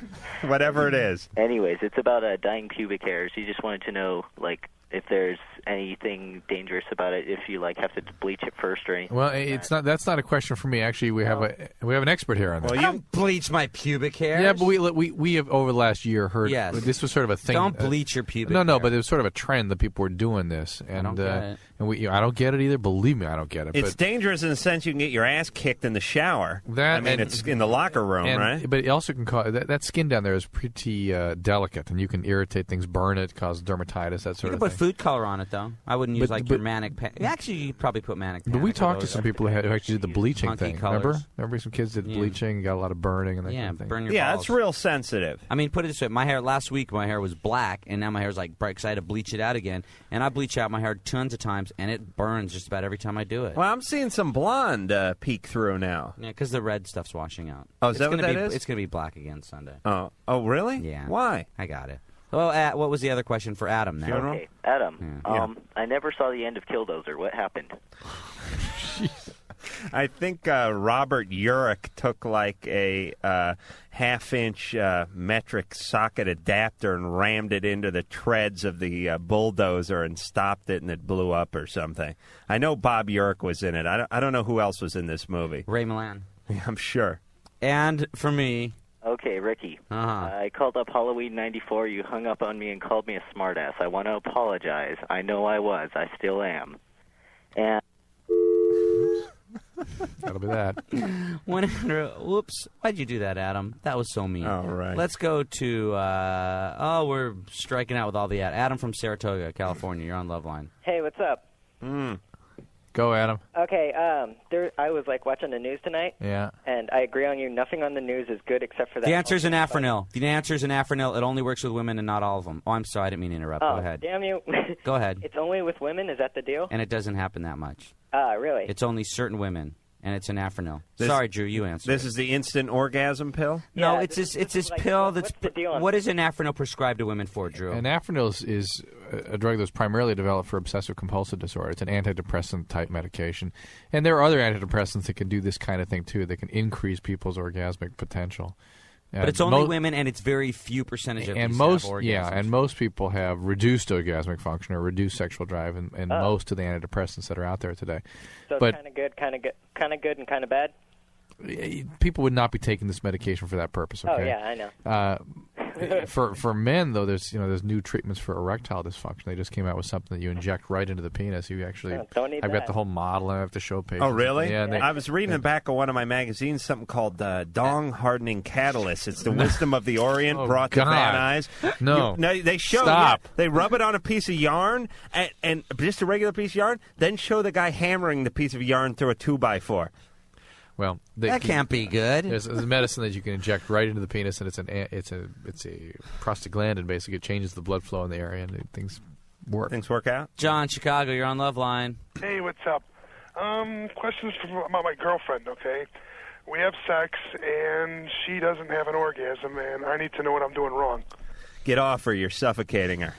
Whatever it is. Anyways, it's about dying pubic hairs. You just wanted to know, like, if there's anything dangerous about it, if you have to bleach it first or anything. Well, it's not. That's not a question for me. Actually, we have an expert here on this. Well, you bleach my pubic hairs. Yeah, but we have over the last year heard this was sort of a thing. Don't bleach your pubic No, hair. but it was sort of a trend that people were doing this, and I don't get it. and I don't get it either. Believe me, I don't get it. It's dangerous in the sense you can get your ass kicked in the shower. It's in the locker room, right? But it also can cause that skin down there is pretty delicate, and you can irritate things, burn it, cause dermatitis, that sort You of can thing. put food color on it, though. I wouldn't use your manic. Actually, you probably put manic. But we talked to some people who actually did the bleaching funky thing. colors. Remember some kids did bleaching, got a lot of burning and that kind of thing. burn your balls. It's real sensitive. I mean, put it this way: last week my hair was black, and now my hair is like bright because I had to bleach it out again. And I bleach out my hair tons of times, and it burns just about every time I do it. Well, I'm seeing some blonde peek through now. Yeah, because the red stuff's washing out. Oh, is that what that is? It's going to be black again Sunday. Oh, really? Yeah. Why? I got it. Well, what was the other question for Adam now? Okay, Adam. I never saw the end of Killdozer. What happened? I think Robert Urich took like a half-inch metric socket adapter and rammed it into the treads of the bulldozer and stopped it, and it blew up or something. I know Bob Urich was in it. I don't know who else was in this movie. Ray Milland. Yeah, I'm sure. And for me... Okay, Ricky. I called up Halloween '94. You hung up on me and called me a smartass. I want to apologize. I know I was. I still am. And that'll be that. 100. Whoops. Why'd you do that, Adam? That was so mean. All right. Let's go to... we're striking out with all the Adam from Saratoga, California. You're on Loveline. Hey, what's up? Go, Adam. Okay, I was like watching the news tonight. Yeah. And I agree on you. Nothing on the news is good except for that. The answer is an Afrinil. The answer is an Afrinil. It only works with women and not all of them. Oh, I'm sorry. I didn't mean to interrupt. Oh, Go ahead. Damn you. Go ahead. It's only with women? Is that the deal? And it doesn't happen that much. Really? It's only certain women, and it's an Afrinil. Sorry, Drew. You answered. This is the instant orgasm pill? No, it's this pill that's... What's the deal on What is an Afrinil prescribed to women for, Drew? An Afrinil is a drug that's primarily developed for obsessive-compulsive disorder. It's an antidepressant-type medication. And there are other antidepressants that can do this kind of thing, too, that can increase people's orgasmic potential. But it's only women, and it's very few percentage of these have orgasms. Yeah, and most people have reduced orgasmic function or reduced sexual drive, and most of the antidepressants that are out there today. So but it's kind of good, and kind of bad? people would not be taking this medication for that purpose. Okay? Oh yeah, I know. For men though, there's new treatments for erectile dysfunction. They just came out with something that you inject right into the penis. You actually, don't need I've got that. the whole model. I have to show patients. Oh, really? Yeah. I was reading the back of one of my magazines something called Dong Hardening Catalyst. It's the wisdom of the Orient brought to Van Nuys. No. They show. Stop. Yeah, they rub it on a piece of yarn and just a regular piece of yarn. Then show the guy hammering the piece of yarn through a 2x4. Well, that can't be good. There's a medicine that you can inject right into the penis, and it's a prostaglandin. Basically, it changes the blood flow in the area, and things work. Things work out. John, Chicago, you're on Loveline. Hey, what's up? Questions about my girlfriend. Okay, we have sex, and she doesn't have an orgasm, and I need to know what I'm doing wrong. Get off her. You're suffocating her.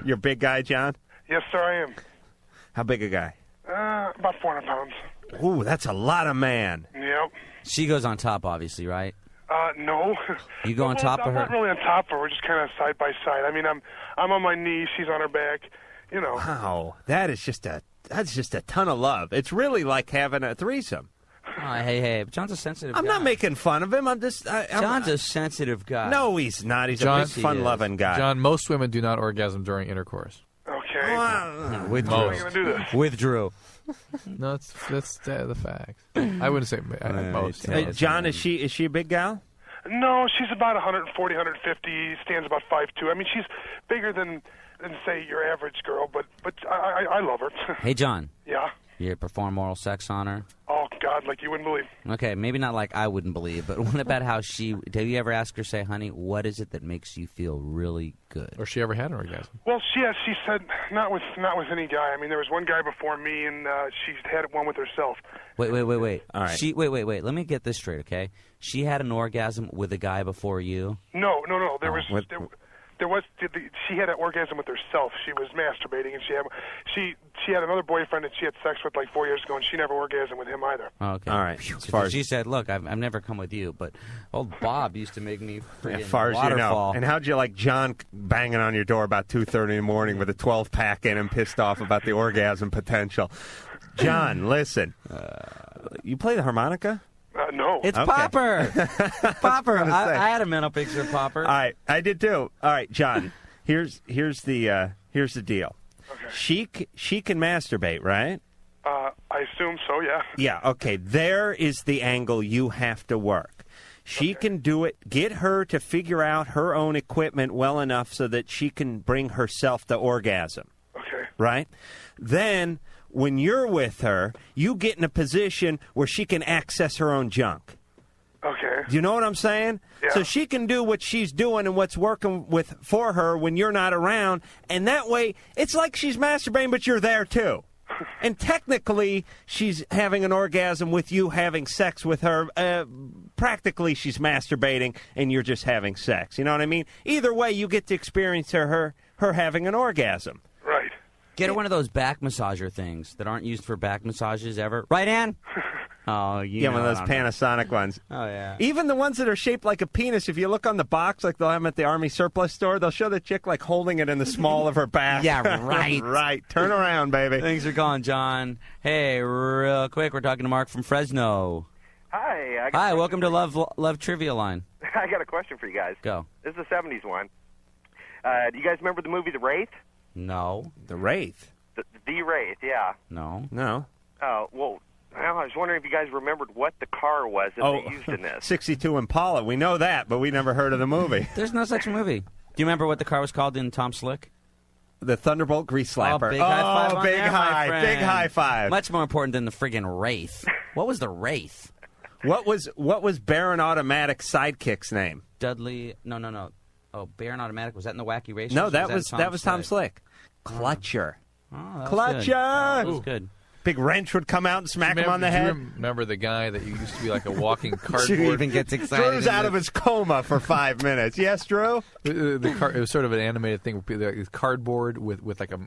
You're a big guy, John? Yes, sir, I am. How big a guy? About 400 pounds. Ooh, that's a lot of man. Yep. She goes on top, obviously, right? No. You go on top of her? I'm not really on top of her. We're just kind of side by side. I mean, I'm on my knees. She's on her back. You know. Wow, that's just a ton of love. It's really like having a threesome. Oh, hey, John's a sensitive guy. I'm not making fun of him. I'm just... John's a sensitive guy. No, he's not. He's a big, fun-loving guy. John, most women do not orgasm during intercourse. Okay. With How are we going to do this? With Drew. No, that's the facts. I wouldn't say most. John, is she a big gal? No, she's about 140, 150, stands about 5'2". I mean, she's bigger than say, your average girl, but I love her. Hey, John. Yeah? You perform oral sex on her? Oh, God, like you wouldn't believe. Okay, maybe not like I wouldn't believe, but what about how did you ever ask her, say, honey, what is it that makes you feel really good? Or she ever had an orgasm? Well, she said not with any guy. I mean, there was one guy before me, and she had one with herself. Wait. All right. Wait. Let me get this straight, okay? She had an orgasm with a guy before you? No. She had an orgasm with herself. She was masturbating, and she had another boyfriend that she had sex with like 4 years ago, and she never orgasmed with him either. Oh, okay. All right. She said, "Look, I've never come with you, but old Bob used to make me as far as waterfall." you know. And how'd you like John banging on your door about 2:30 in the morning with a 12-pack in and pissed off about the orgasm potential? John, listen. You play the harmonica? No. It's okay. Popper. Popper. I had a mental picture of Popper. All right, I did too. All right, John. Here's the deal. Okay. She can masturbate, right? I assume so. Yeah. Yeah. Okay. There is the angle you have to work. She can do it. Get her to figure out her own equipment well enough so that she can bring herself to orgasm. Okay. Right? Then, when you're with her, you get in a position where she can access her own junk. Okay. Do you know what I'm saying? Yeah. So she can do what she's doing and what's working for her when you're not around, and that way it's like she's masturbating, but you're there too. And technically, she's having an orgasm with you having sex with her. Practically, she's masturbating, and you're just having sex. You know what I mean? Either way, you get to experience her having an orgasm. Right. Get her one of those back massager things that aren't used for back massages ever. Right, Ann? Oh, yeah, one of those Panasonic ones. Oh, yeah. Even the ones that are shaped like a penis, if you look on the box, like they'll have them at the Army surplus store, they'll show the chick like holding it in the small of her back. Yeah, right. Right. Turn around, baby. Thanks for calling, John. Hey, real quick, we're talking to Mark from Fresno. Hi. Hi, welcome to Love Trivia Line. I got a question for you guys. Go. This is a 70s one. Do you guys remember the movie The Wraith? No. The Wraith? The Wraith, yeah. No. Oh, well, I was wondering if you guys remembered what the car was that they used in this. 62 Impala. We know that, but we never heard of the movie. There's no such movie. Do you remember what the car was called in Tom Slick? The Thunderbolt Grease Slapper. Oh, big high five on big there, high, my friend. big high five. Much more important than the friggin' Wraith. What was the Wraith? What was Baron Automatic's sidekick's name? Dudley. No. Oh, Baron Automatic. Was that in the Wacky Racers? No, that was Tom Slick. Clutcher. Oh, that was Clutcher. good. That was good. Big wrench would come out and smack him on the head. Do you remember the guy that used to be like a walking cardboard? Drew even gets excited. Drew's out of his coma for 5 minutes. Yes, Drew? It was sort of an animated thing. With cardboard with like a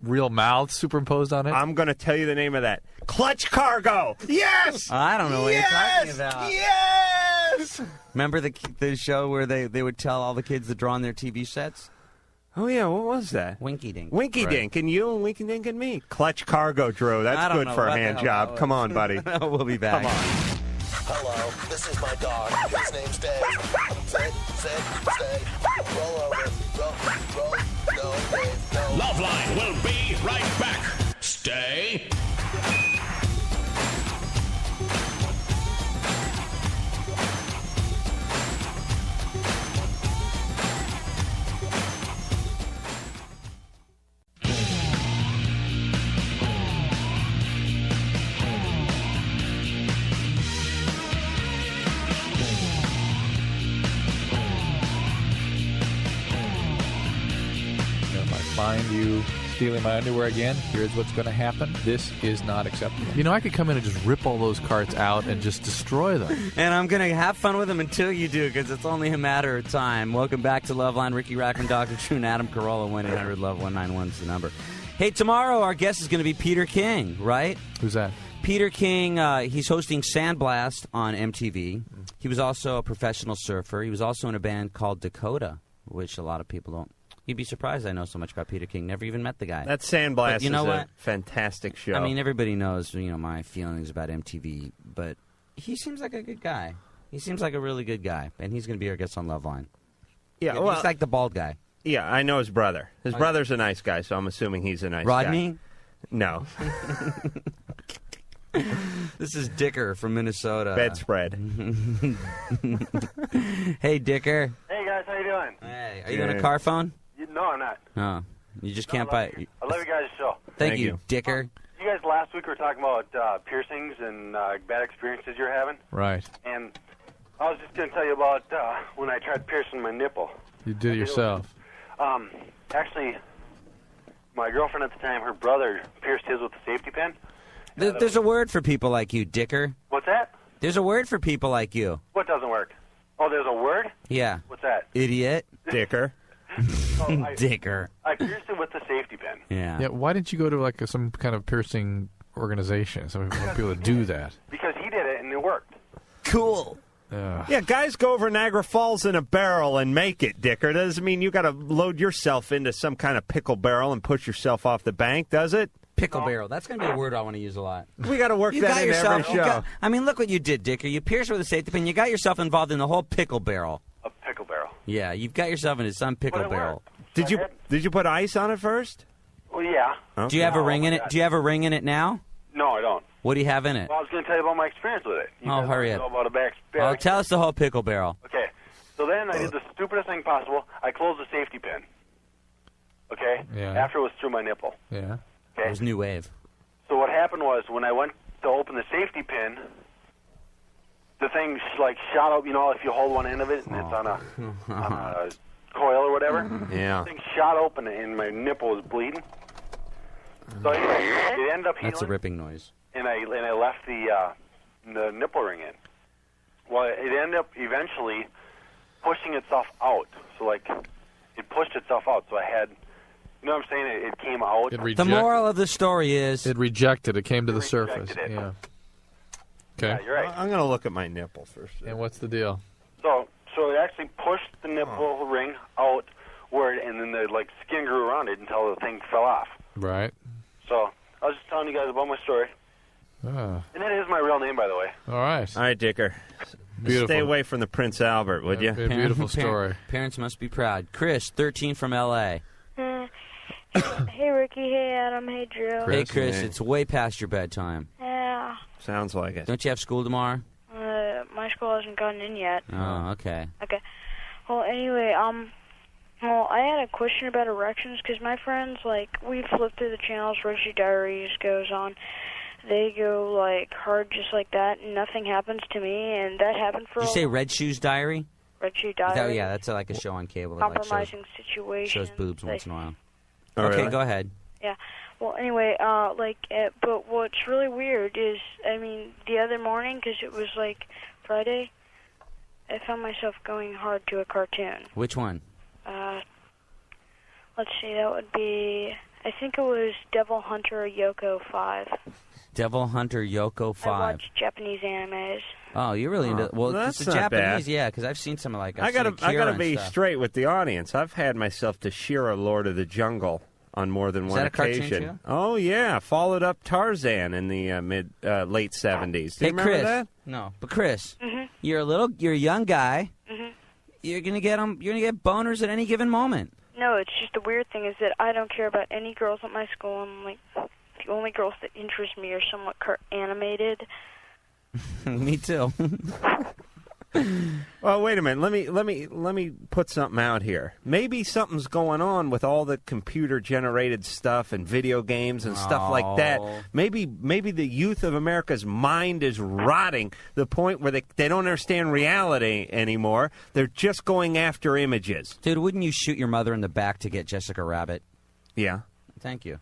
real mouth superimposed on it. I'm going to tell you the name of that. Clutch Cargo. Yes! I don't know what you're talking about. Yes! Remember the show where they would tell all the kids to draw on their TV sets? Oh, yeah, what was that? Winky Dink. Winky Dink, and you and Winky Dink and me. Clutch Cargo, Drew. That's good for a hand job. Come on, buddy. We'll be back. Come on. Hello, this is my dog. His name's Dave. Sit, stay. Roll over. Roll. No, Dave, no. Loveline will be right back. Stay. Find you stealing my underwear again. Here's what's going to happen. This is not acceptable. You know, I could come in and just rip all those carts out and just destroy them. And I'm going to have fun with them until you do, because it's only a matter of time. Welcome back to Loveline. Riki, Rachtman, Dr. True, and Adam Carolla. 1-800-LOVE-191 is the number. Hey, tomorrow our guest is going to be Peter King, right? Who's that? Peter King, he's hosting Sandblast on MTV. He was also a professional surfer. He was also in a band called Dakota, which a lot of people don't. You'd be surprised I know so much about Peter King. Never even met the guy. That Sandblast is a fantastic show. I mean, everybody knows, my feelings about MTV, but he seems like a good guy. He seems like a really good guy, and he's going to be our guest on Loveline. Yeah, he's like the bald guy. Yeah, I know his brother. His brother's a nice guy, so I'm assuming he's a nice guy. Rodney? No. This is Dicker from Minnesota. Bedspread. Hey, Dicker. Hey, guys, how you doing? Hey, are you on a car phone? No, I'm not. Oh, you just can't buy it. I love you guys' show. Thank you, Dicker. You guys last week were talking about piercings and bad experiences you're having. Right. And I was just going to tell you about when I tried piercing my nipple. You did it yourself. Actually, my girlfriend at the time, her brother pierced his with a safety pin. There's a word for people like you, Dicker. What's that? There's a word for people like you. What doesn't work? Oh, there's a word? Yeah. What's that? Idiot. Dicker. Dicker. I pierced it with the safety pin. Yeah. Yeah. Why didn't you go to like some kind of piercing organization? Some people to do that. Because he did it and it worked. Cool. Yeah, guys go over Niagara Falls in a barrel and make it, Dicker. Doesn't mean you got to load yourself into some kind of pickle barrel and push yourself off the bank, does it? Pickle barrel. That's going to be a word I want to use a lot. We got to work that in every show. I mean, look what you did, Dicker. You pierced with a safety pin. You got yourself involved in the whole pickle barrel. A pickle barrel. Yeah, you've got yourself into some pickle barrel. Did you put ice on it first? Well, yeah. Okay. Do you have a ring in it? Do you have a ring in it now? No, I don't. What do you have in it? Well, I was going to tell you about my experience with it. Oh, hurry up. Know about a back Oh, tell us the whole pickle barrel. Okay. So then I did the stupidest thing possible. I closed the safety pin. Okay? Yeah. After it was through my nipple. Yeah. Okay? It was New Wave. So what happened was when I went to open the safety pin, the thing shot up, if you hold one end of it and it's on a coil or whatever. Yeah. The thing shot open and my nipple was bleeding. So anyway, it ended up healing. That's a ripping noise. And I left the nipple ring in. Well, it ended up eventually pushing itself out. So it pushed itself out. So I had, you know what I'm saying? It came out. The moral of the story is it rejected. It came to the surface. Yeah. Okay. Yeah, you're right. I'm going to look at my nipple first. And what's the deal? So it actually pushed the nipple ring outward, and then the skin grew around it until the thing fell off. Right. So I was just telling you guys about my story. Oh. And that is my real name, by the way. All right. All right, Dicker. Beautiful. Stay away from the Prince Albert, would you? Beautiful story. Parents must be proud. Chris, 13 from L.A. Hey, Ricky. Hey, Adam. Hey, Drew. Hey, Chris, it's way past your bedtime. Yeah. Sounds like it. Don't you have school tomorrow? My school hasn't gotten in yet. Oh, okay. Okay. Well, anyway, well, I had a question about erections because my friends, like, we flip through the channels. Reggie Diaries goes on. They go, like, hard just like that, and nothing happens to me, and that happened for Did you say Red Shoes Diary? Red Shoe Diaries. Yeah, that's like a show on cable. That, Compromising situation. Shows boobs once in a while. Oh, okay, really? go ahead. Yeah. Well, anyway, but what's really weird is, I mean, the other morning, because it was, like, Friday, I found myself going hard to a cartoon. Which one? Let's see, that would be, I think it was Devil Hunter Yoko 5. Devil Hunter Yoko 5. I watch Japanese animes. Oh, you're really into... Well, that's it's the not Japanese, bad. yeah, because I've seen some, like... I gotta be stuff. straight with the audience. I've had myself to She-Ra, Lord of the Jungle on more than Is one that a cartoon occasion. show? Oh yeah, followed up Tarzan in the late 70s. Do you Hey, remember Chris. that? No, but Chris, Mm-hmm. you're a young guy. Mm-hmm. You're gonna get boners at any given moment. No, it's just the weird thing is that I don't care about any girls at my school, and, like, the only girls that interest me are somewhat animated. Me too. Well, wait a minute. Let me put something out here. Maybe something's going on with all the computer-generated stuff and video games and stuff like that. Maybe the youth of America's mind is rotting to the point where they don't understand reality anymore. They're just going after images. Dude, wouldn't you shoot your mother in the back to get Jessica Rabbit? Yeah. Thank you.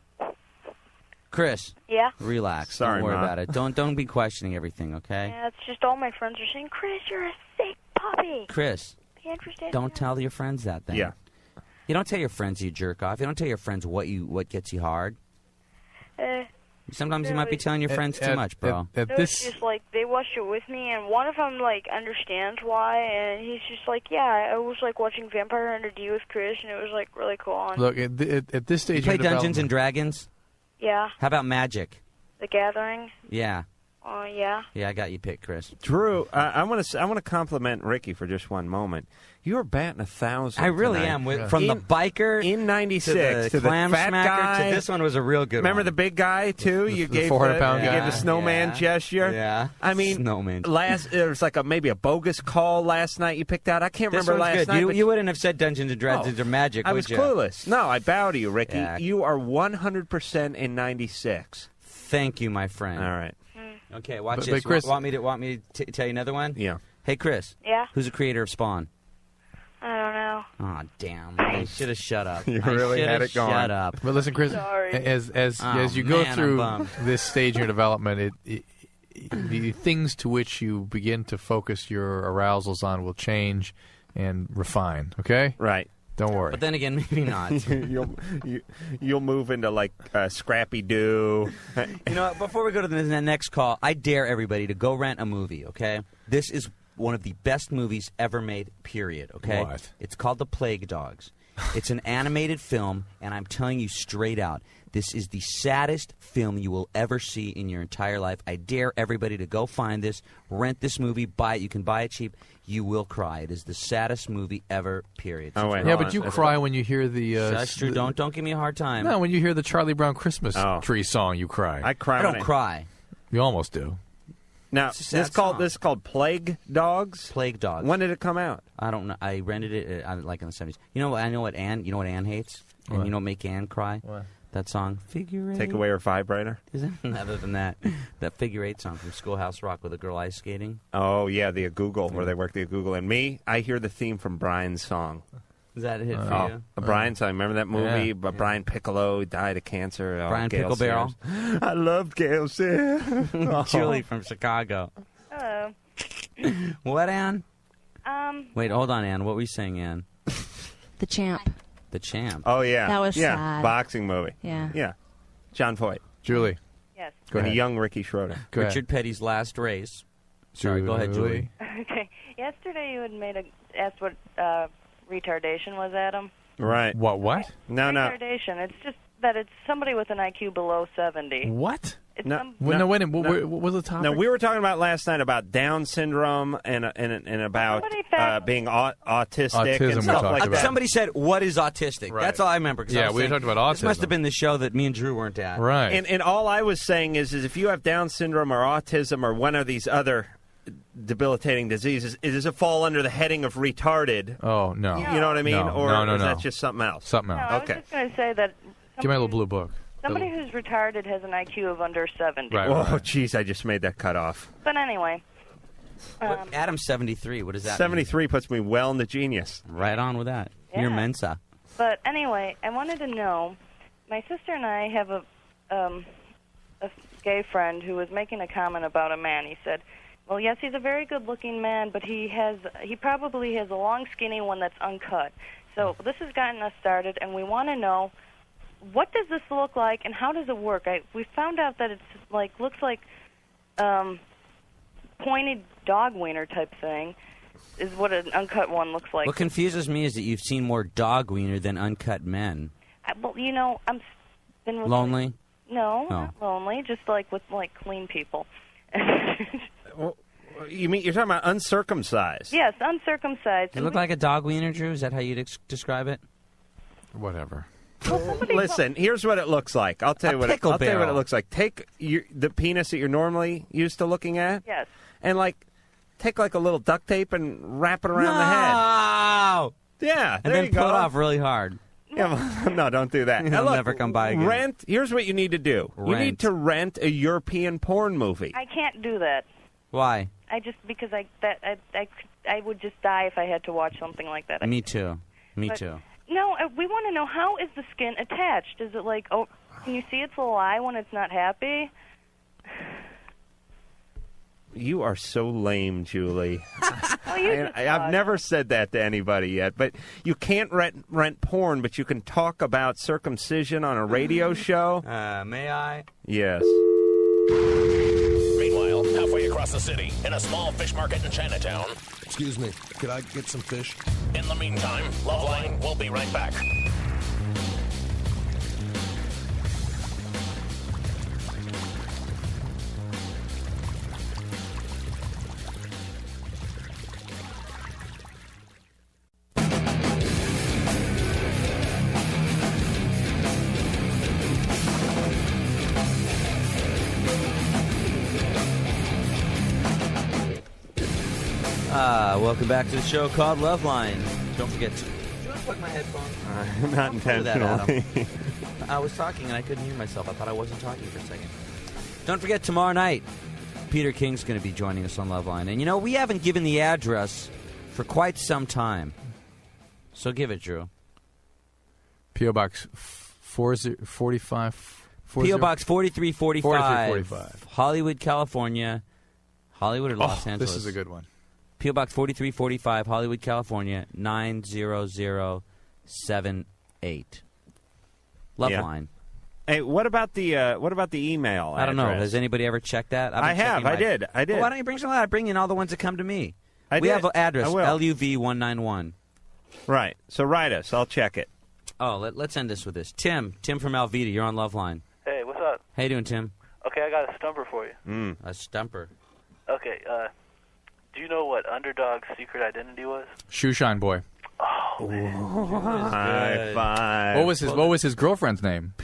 Chris. Yeah? Relax. Sorry, don't worry Ma. about it. Don't be questioning everything, okay? Yeah, it's just all my friends are saying, Chris, you're a sick puppy. Chris, Be interested. don't tell your friends that then. Yeah. You don't tell your friends you jerk off. You don't tell your friends what gets you hard. Sometimes you might be telling your friends too much, bro. It's just like they watched it with me, and one of them like understands why, and he's just like, yeah, I was like watching Vampire Hunter D with Chris, and it was like really cool. And, Look, at this stage, You play of Dungeons and development- Dragons? yeah, How about Magic? The Gathering. Yeah. Yeah. Yeah, I got you picked, Chris. Drew, I want to compliment Ricky for just one moment. You were batting 1,000. I really tonight. am. From the biker in '96 to the clam fat smacker guy. to this one was a real good Remember one. the big guy too? You the gave 400-pound you guy? gave the snowman Yeah. gesture. Yeah. I mean, Snowman. There was like maybe a bogus call last night you picked out. I can't This remember one's last good. night. but You wouldn't have said Dungeons and Dragons or Magic, I would was you? clueless. No, I bow to you, Ricky. Yeah. You are 100% in '96. Thank you, my friend. All right. Okay, watch But this. Chris- Want me to tell you another one? Yeah. Hey, Chris. Yeah? Who's the creator of Spawn? I don't know. Oh, damn. I should have shut up. You I really shoulda had it going. Shut up. But listen, Chris, Sorry. as you go man, I'm through bummed. this stage in your development, the things to which you begin to focus your arousals on will change and refine. Okay, right. Don't worry. But then again, maybe not. You'll move into like Scrappy Doo. You know what? Before we go to the next call, I dare everybody to go rent a movie, okay? This is one of the best movies ever made, period, okay? What? It's called The Plague Dogs. It's an animated film, and I'm telling you straight out, this is the saddest film you will ever see in your entire life. I dare everybody to go find this, rent this movie, buy it. You can buy it cheap. You will cry. It is the saddest movie ever, period. Oh, wait, yeah, but you cry when you hear the. That's true. Don't give me a hard time. No, when you hear the Charlie Brown Christmas tree song, you cry. I cry. I don't cry. You almost do. Now, It's a sad this is called Plague Dogs. Plague Dogs. When did it come out? I don't know. I rented it like in the 70s. You know what? I know what Ann. You know what Ann hates, and What? you know what make Ann cry? What? That song, Figure Eight. Take away her vibrator. Other than that, that Figure Eight song from Schoolhouse Rock with a girl ice skating. Oh yeah, the Google where they work the Google. And me, I hear the theme from Brian's song. Is that a hit for you? Brian's song. Remember that movie? Yeah. But Brian Piccolo died of cancer. Brian Gail Picklebarrel. Sayers. I loved Gail Sayers. Julie from Chicago. Hello. What, Ann? Wait, Wait, hold on, Ann. What were you saying, Ann? The Champ. The Champ. Oh yeah, That was yeah, sad. boxing movie. Yeah. yeah. John Voight. Julie. Yes. Go and a ahead. young Ricky Schroeder. Go ahead. Richard Petty's Last Race. Sorry, go ahead, Julie. Okay. Yesterday you had asked what retardation was, Adam. What? No, no. Retardation. It's just that it's somebody with an IQ below 70. What? No, wait a minute. What was the topic? No, we were talking about last night about Down syndrome and about being autistic and stuff like that. Somebody said, "What is autistic?" Right. That's all I remember. We talked about autism. This must have been the show that me and Drew weren't at. Right. And all I was saying is if you have Down syndrome or autism or one of these other debilitating diseases, does it fall under the heading of retarded? Oh, no. You know what I mean? No, or no, is no. that just something else? Something else. I was just going to say that Give me a little blue book. somebody who's retarded has an IQ of under 70. Oh, jeez, I just made that cut off. But anyway. Adam's 73. What does that 73 puts me well into genius. Right on with that. Yeah. You're Mensa. But anyway, I wanted to know, my sister and I have a gay friend who was making a comment about a man. He said, well, yes, he's a very good-looking man, but he probably has a long, skinny one that's uncut. So this has gotten us started, and we want to know, what does this look like, and how does it work? We found out that it's looks like pointed dog wiener type thing is what an uncut one looks like. What confuses me is that you've seen more dog wiener than uncut men. Well, I'm been with Lonely? No, Oh. not lonely. Just with clean people. Well, you're talking about uncircumcised? Yes, uncircumcised. Does it look like a dog wiener, Drew? Is that how you'd describe it? Whatever. Listen, here's what it looks like. I'll tell you what it looks like. Take the penis that you're normally used to looking at. Yes. And take a little duct tape and wrap it around the head. No! Yeah, And then pull it off really hard. Yeah, well, no, don't do that. He'll never come by again. Here's what you need to do. You need to rent a European porn movie. I can't do that. Why? Because I would just die if I had to watch something like that. Me too. But- No, we want to know, how is the skin attached? Is it can you see its little eye when it's not happy? You are so lame, Julie. Well, I've never said that to anybody yet. But you can't rent porn, but you can talk about circumcision on a radio show. May I? Yes. Meanwhile, halfway across the city, in a small fish market in Chinatown. Excuse me, could I get some fish? In the meantime, Loveline will be right back. Welcome back to the show called Loveline. Don't forget to... Did I plug my headphones? Not intentionally. I was talking and I couldn't hear myself. I thought I wasn't talking for a second. Don't forget, tomorrow night, Peter King's going to be joining us on Loveline. And, we haven't given the address for quite some time. So give it, Drew. P.O. Box 45... P.O. Box 4345. 4345. Hollywood, California. Hollywood or Los Angeles? This is a good one. P.O. Box 4345, Hollywood, California, 90078. Loveline. Hey, what about the email I don't know. address? Has anybody ever checked that? I have. I did. Well, why don't you bring some of that? I bring in all the ones that come to me. We did. have an address, I will. LUV191. Right. So write us. I'll check it. Oh, let's end this with this. Tim from Alveda, you're on Loveline. Hey, what's up? How you doing, Tim? Okay, I got a stumper for you. A stumper. Okay, do you know what Underdog's secret identity was? Shoeshine Boy. Oh, man. High five. What was his girlfriend's name?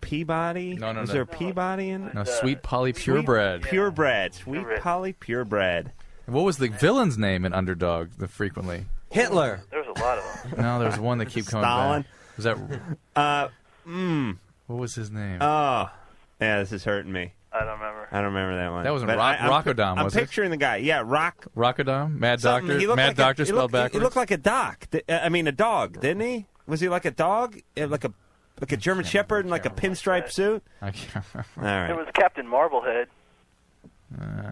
Peabody? No. Is there Peabody in it? No, Sweet Polly Purebred. Purebred. Sweet Polly Purebred. What was the villain's name in Underdog frequently? Hitler. There was a lot of them. No, there's one that keep coming Stalin? back. Was that... What was his name? Oh. Yeah, this is hurting me. I don't remember. I don't remember that one. That wasn't But Rockodom, I'm was it? picturing the guy. Yeah, Rockodom? Mad Doctor? He looked Mad like Doctor he spelled backwards? He looked like a a dog, didn't he? Was he like a dog? Like a German Shepherd in like a pinstripe suit? I can't remember. All right. There was Captain Marblehead.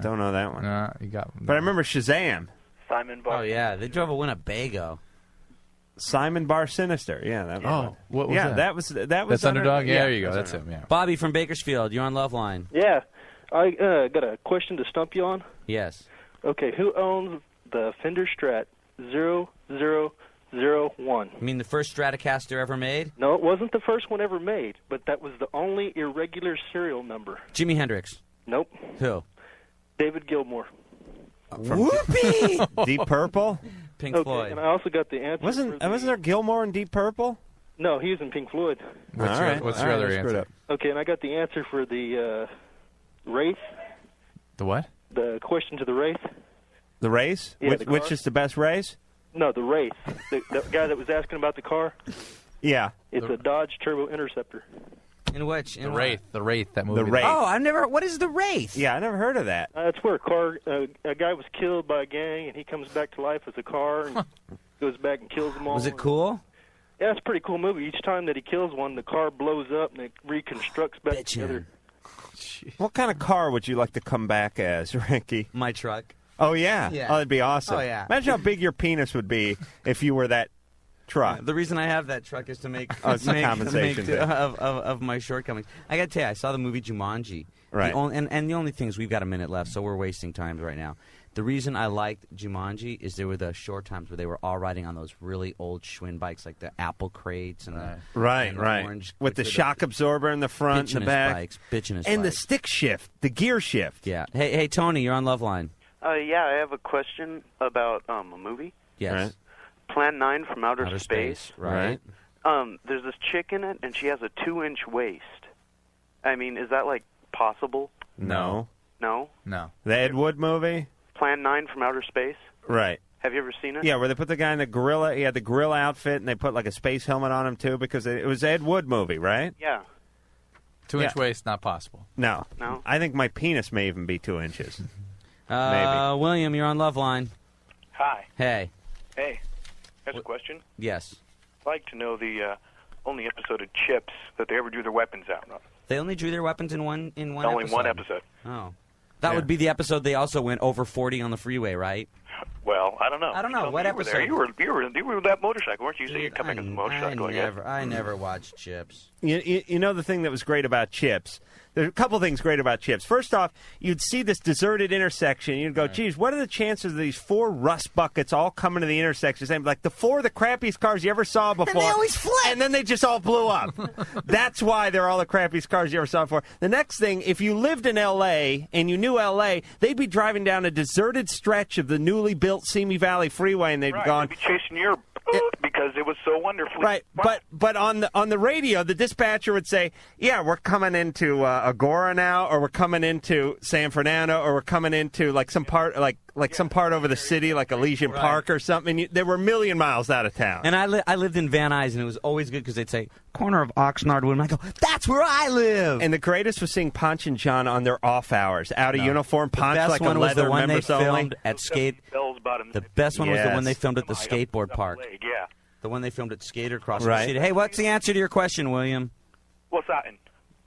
Don't know that one. You got. But I remember Shazam. Simon Bar. Oh, yeah. They drove a Winnebago. Simon Bar Sinister. Yeah. That was what was yeah, that? that was That's Underdog? Yeah, there you go. that's That's him, yeah. Bobby from Bakersfield, you're on Loveline. Yeah. I got a question to stump you on. Yes. Okay, who owns the Fender Strat 000 01. You mean the first Stratocaster ever made? No, it wasn't the first one ever made, but that was the only irregular serial number. Jimi Hendrix? Nope. Who? David Gilmour. Whoopee! Deep Purple? Pink Floyd. And I also got the answer. Wasn't there Gilmour in Deep Purple? No, he was in Pink Floyd. What's your other answer? Okay, and I got the answer for the Wraith. The what? The question to the Wraith. The race? Yeah, Which is the best race? No, the Wraith. The guy that was asking about the car. Yeah. It's a Dodge Turbo Interceptor. In which? The Wraith, that movie. The Wraith. Oh, I've never. What is the Wraith? Yeah, I never heard of that. It's where a guy was killed by a gang, and he comes back to life as a car and goes back and kills them all. Was it cool? Yeah, it's a pretty cool movie. Each time that he kills one, the car blows up and it reconstructs back together. What kind of car would you like to come back as, Ricky? My truck. Oh, yeah? Yeah. Oh, that'd be awesome. Oh, yeah. Imagine how big your penis would be if you were that truck. The reason I have that truck is to make, it's a compensation thing. of my shortcomings. I got to tell you, I saw the movie Jumanji. Right. And the only thing is we've got a minute left, so we're wasting time right now. The reason I liked Jumanji is there were the short times where they were all riding on those really old Schwinn bikes, like the apple crates and the Right. orange. With the shock absorber in the front and the back. Bikes, bitchiness and bikes. the stick shift, the gear shift. Yeah. Hey, Tony, you're on Loveline. Yeah, I have a question about a movie. Yes. Right. Plan 9 from Outer Space. Right. There's this chick in it, and she has a 2-inch waist. I mean, is that, like, possible? No. No? No. The Ed Wood movie? Plan 9 from Outer Space? Right. Have you ever seen it? Yeah, where they put the guy in the gorilla. He had the gorilla outfit, and they put, like, a space helmet on him, too, because it was Ed Wood movie, right? Yeah. 2-inch waist, not possible. No. No? I think my penis may even be 2 inches. Maybe. William, you're on Loveline. Hi. Hey. Hey. Here's a question. Yes. I'd like to know the only episode of Chips that they ever drew their weapons out on. They only drew their weapons in one Only episode. one episode. Oh. That would be the episode they also went over 40 on the freeway, right? Well, I don't know. I don't know. What You were episode? there. You were that motorcycle, weren't you? So you're coming on the motorcycle, I guess. I never watched Chips. You know the thing that was great about Chips? There's a couple things great about Chips. First off, you'd see this deserted intersection, and you'd go, geez, what are the chances of these 4 rust buckets all coming to the intersection? And like the 4 of the crappiest cars you ever saw before. And they always flip. And then they just all blew up. That's why they're all the crappiest cars you ever saw before. The next thing, if you lived in L.A. and you knew L.A., they'd be driving down a deserted stretch of the newly built Simi Valley Freeway, and they'd be going... They'd be chasing your... because it was so wonderfully... Right, but on the radio, the dispatcher would say, yeah, we're coming into Agora now, or we're coming into San Fernando, or we're coming into like some part some part over the city, like Elysian Park or something. They were a million miles out of town. And I lived in Van Nuys, and it was always good because they'd say, corner of Oxnard Wood. And I go, that's where I live. And the greatest was seeing Ponch and John on their off hours, out of uniform, Ponch like a leather members only. At skate. The best one was the one they filmed at the skateboard park. Yeah. The one they filmed at Skater Cross. Right. Hey, what's the answer to your question, William? What's that?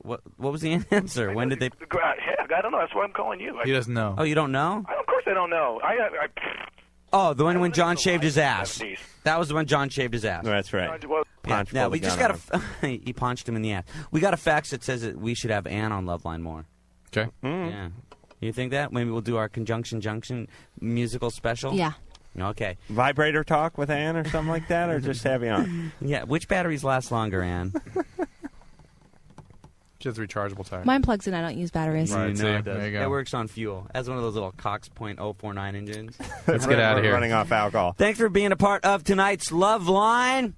What was the answer? When did they... Heck, I don't know. That's why I'm calling you. He doesn't know. Oh, you don't know? Of course I don't know. Oh, the one when John shaved his ass. That was the one John shaved his ass. That's right. Yeah, we just got to... He punched him in the ass. We got a fax that says that we should have Ann on Loveline more. Okay. Yeah. You think that? Maybe we'll do our Conjunction Junction musical special? Yeah. Okay. Vibrator talk with Ann or something like that, or just have you on? Yeah. Which batteries last longer, Ann? She has a rechargeable tire. Mine plugs in. I don't use batteries. Right, See, it there you go. It works on fuel. It has one of those little Cox .049 engines. Let's get out of here. Running off alcohol. Thanks for being a part of tonight's Love Line.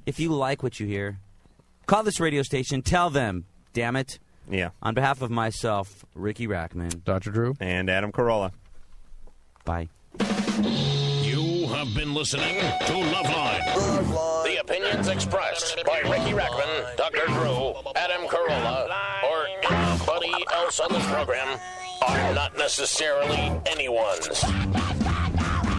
If you like what you hear, call this radio station. Tell them, damn it. Yeah. On behalf of myself, Riki Rachtman, Dr. Drew, and Adam Carolla. Bye. You have been listening to Loveline. The opinions expressed by Riki Rachtman, Dr. Drew, Adam Carolla, or anybody else on this program are not necessarily anyone's.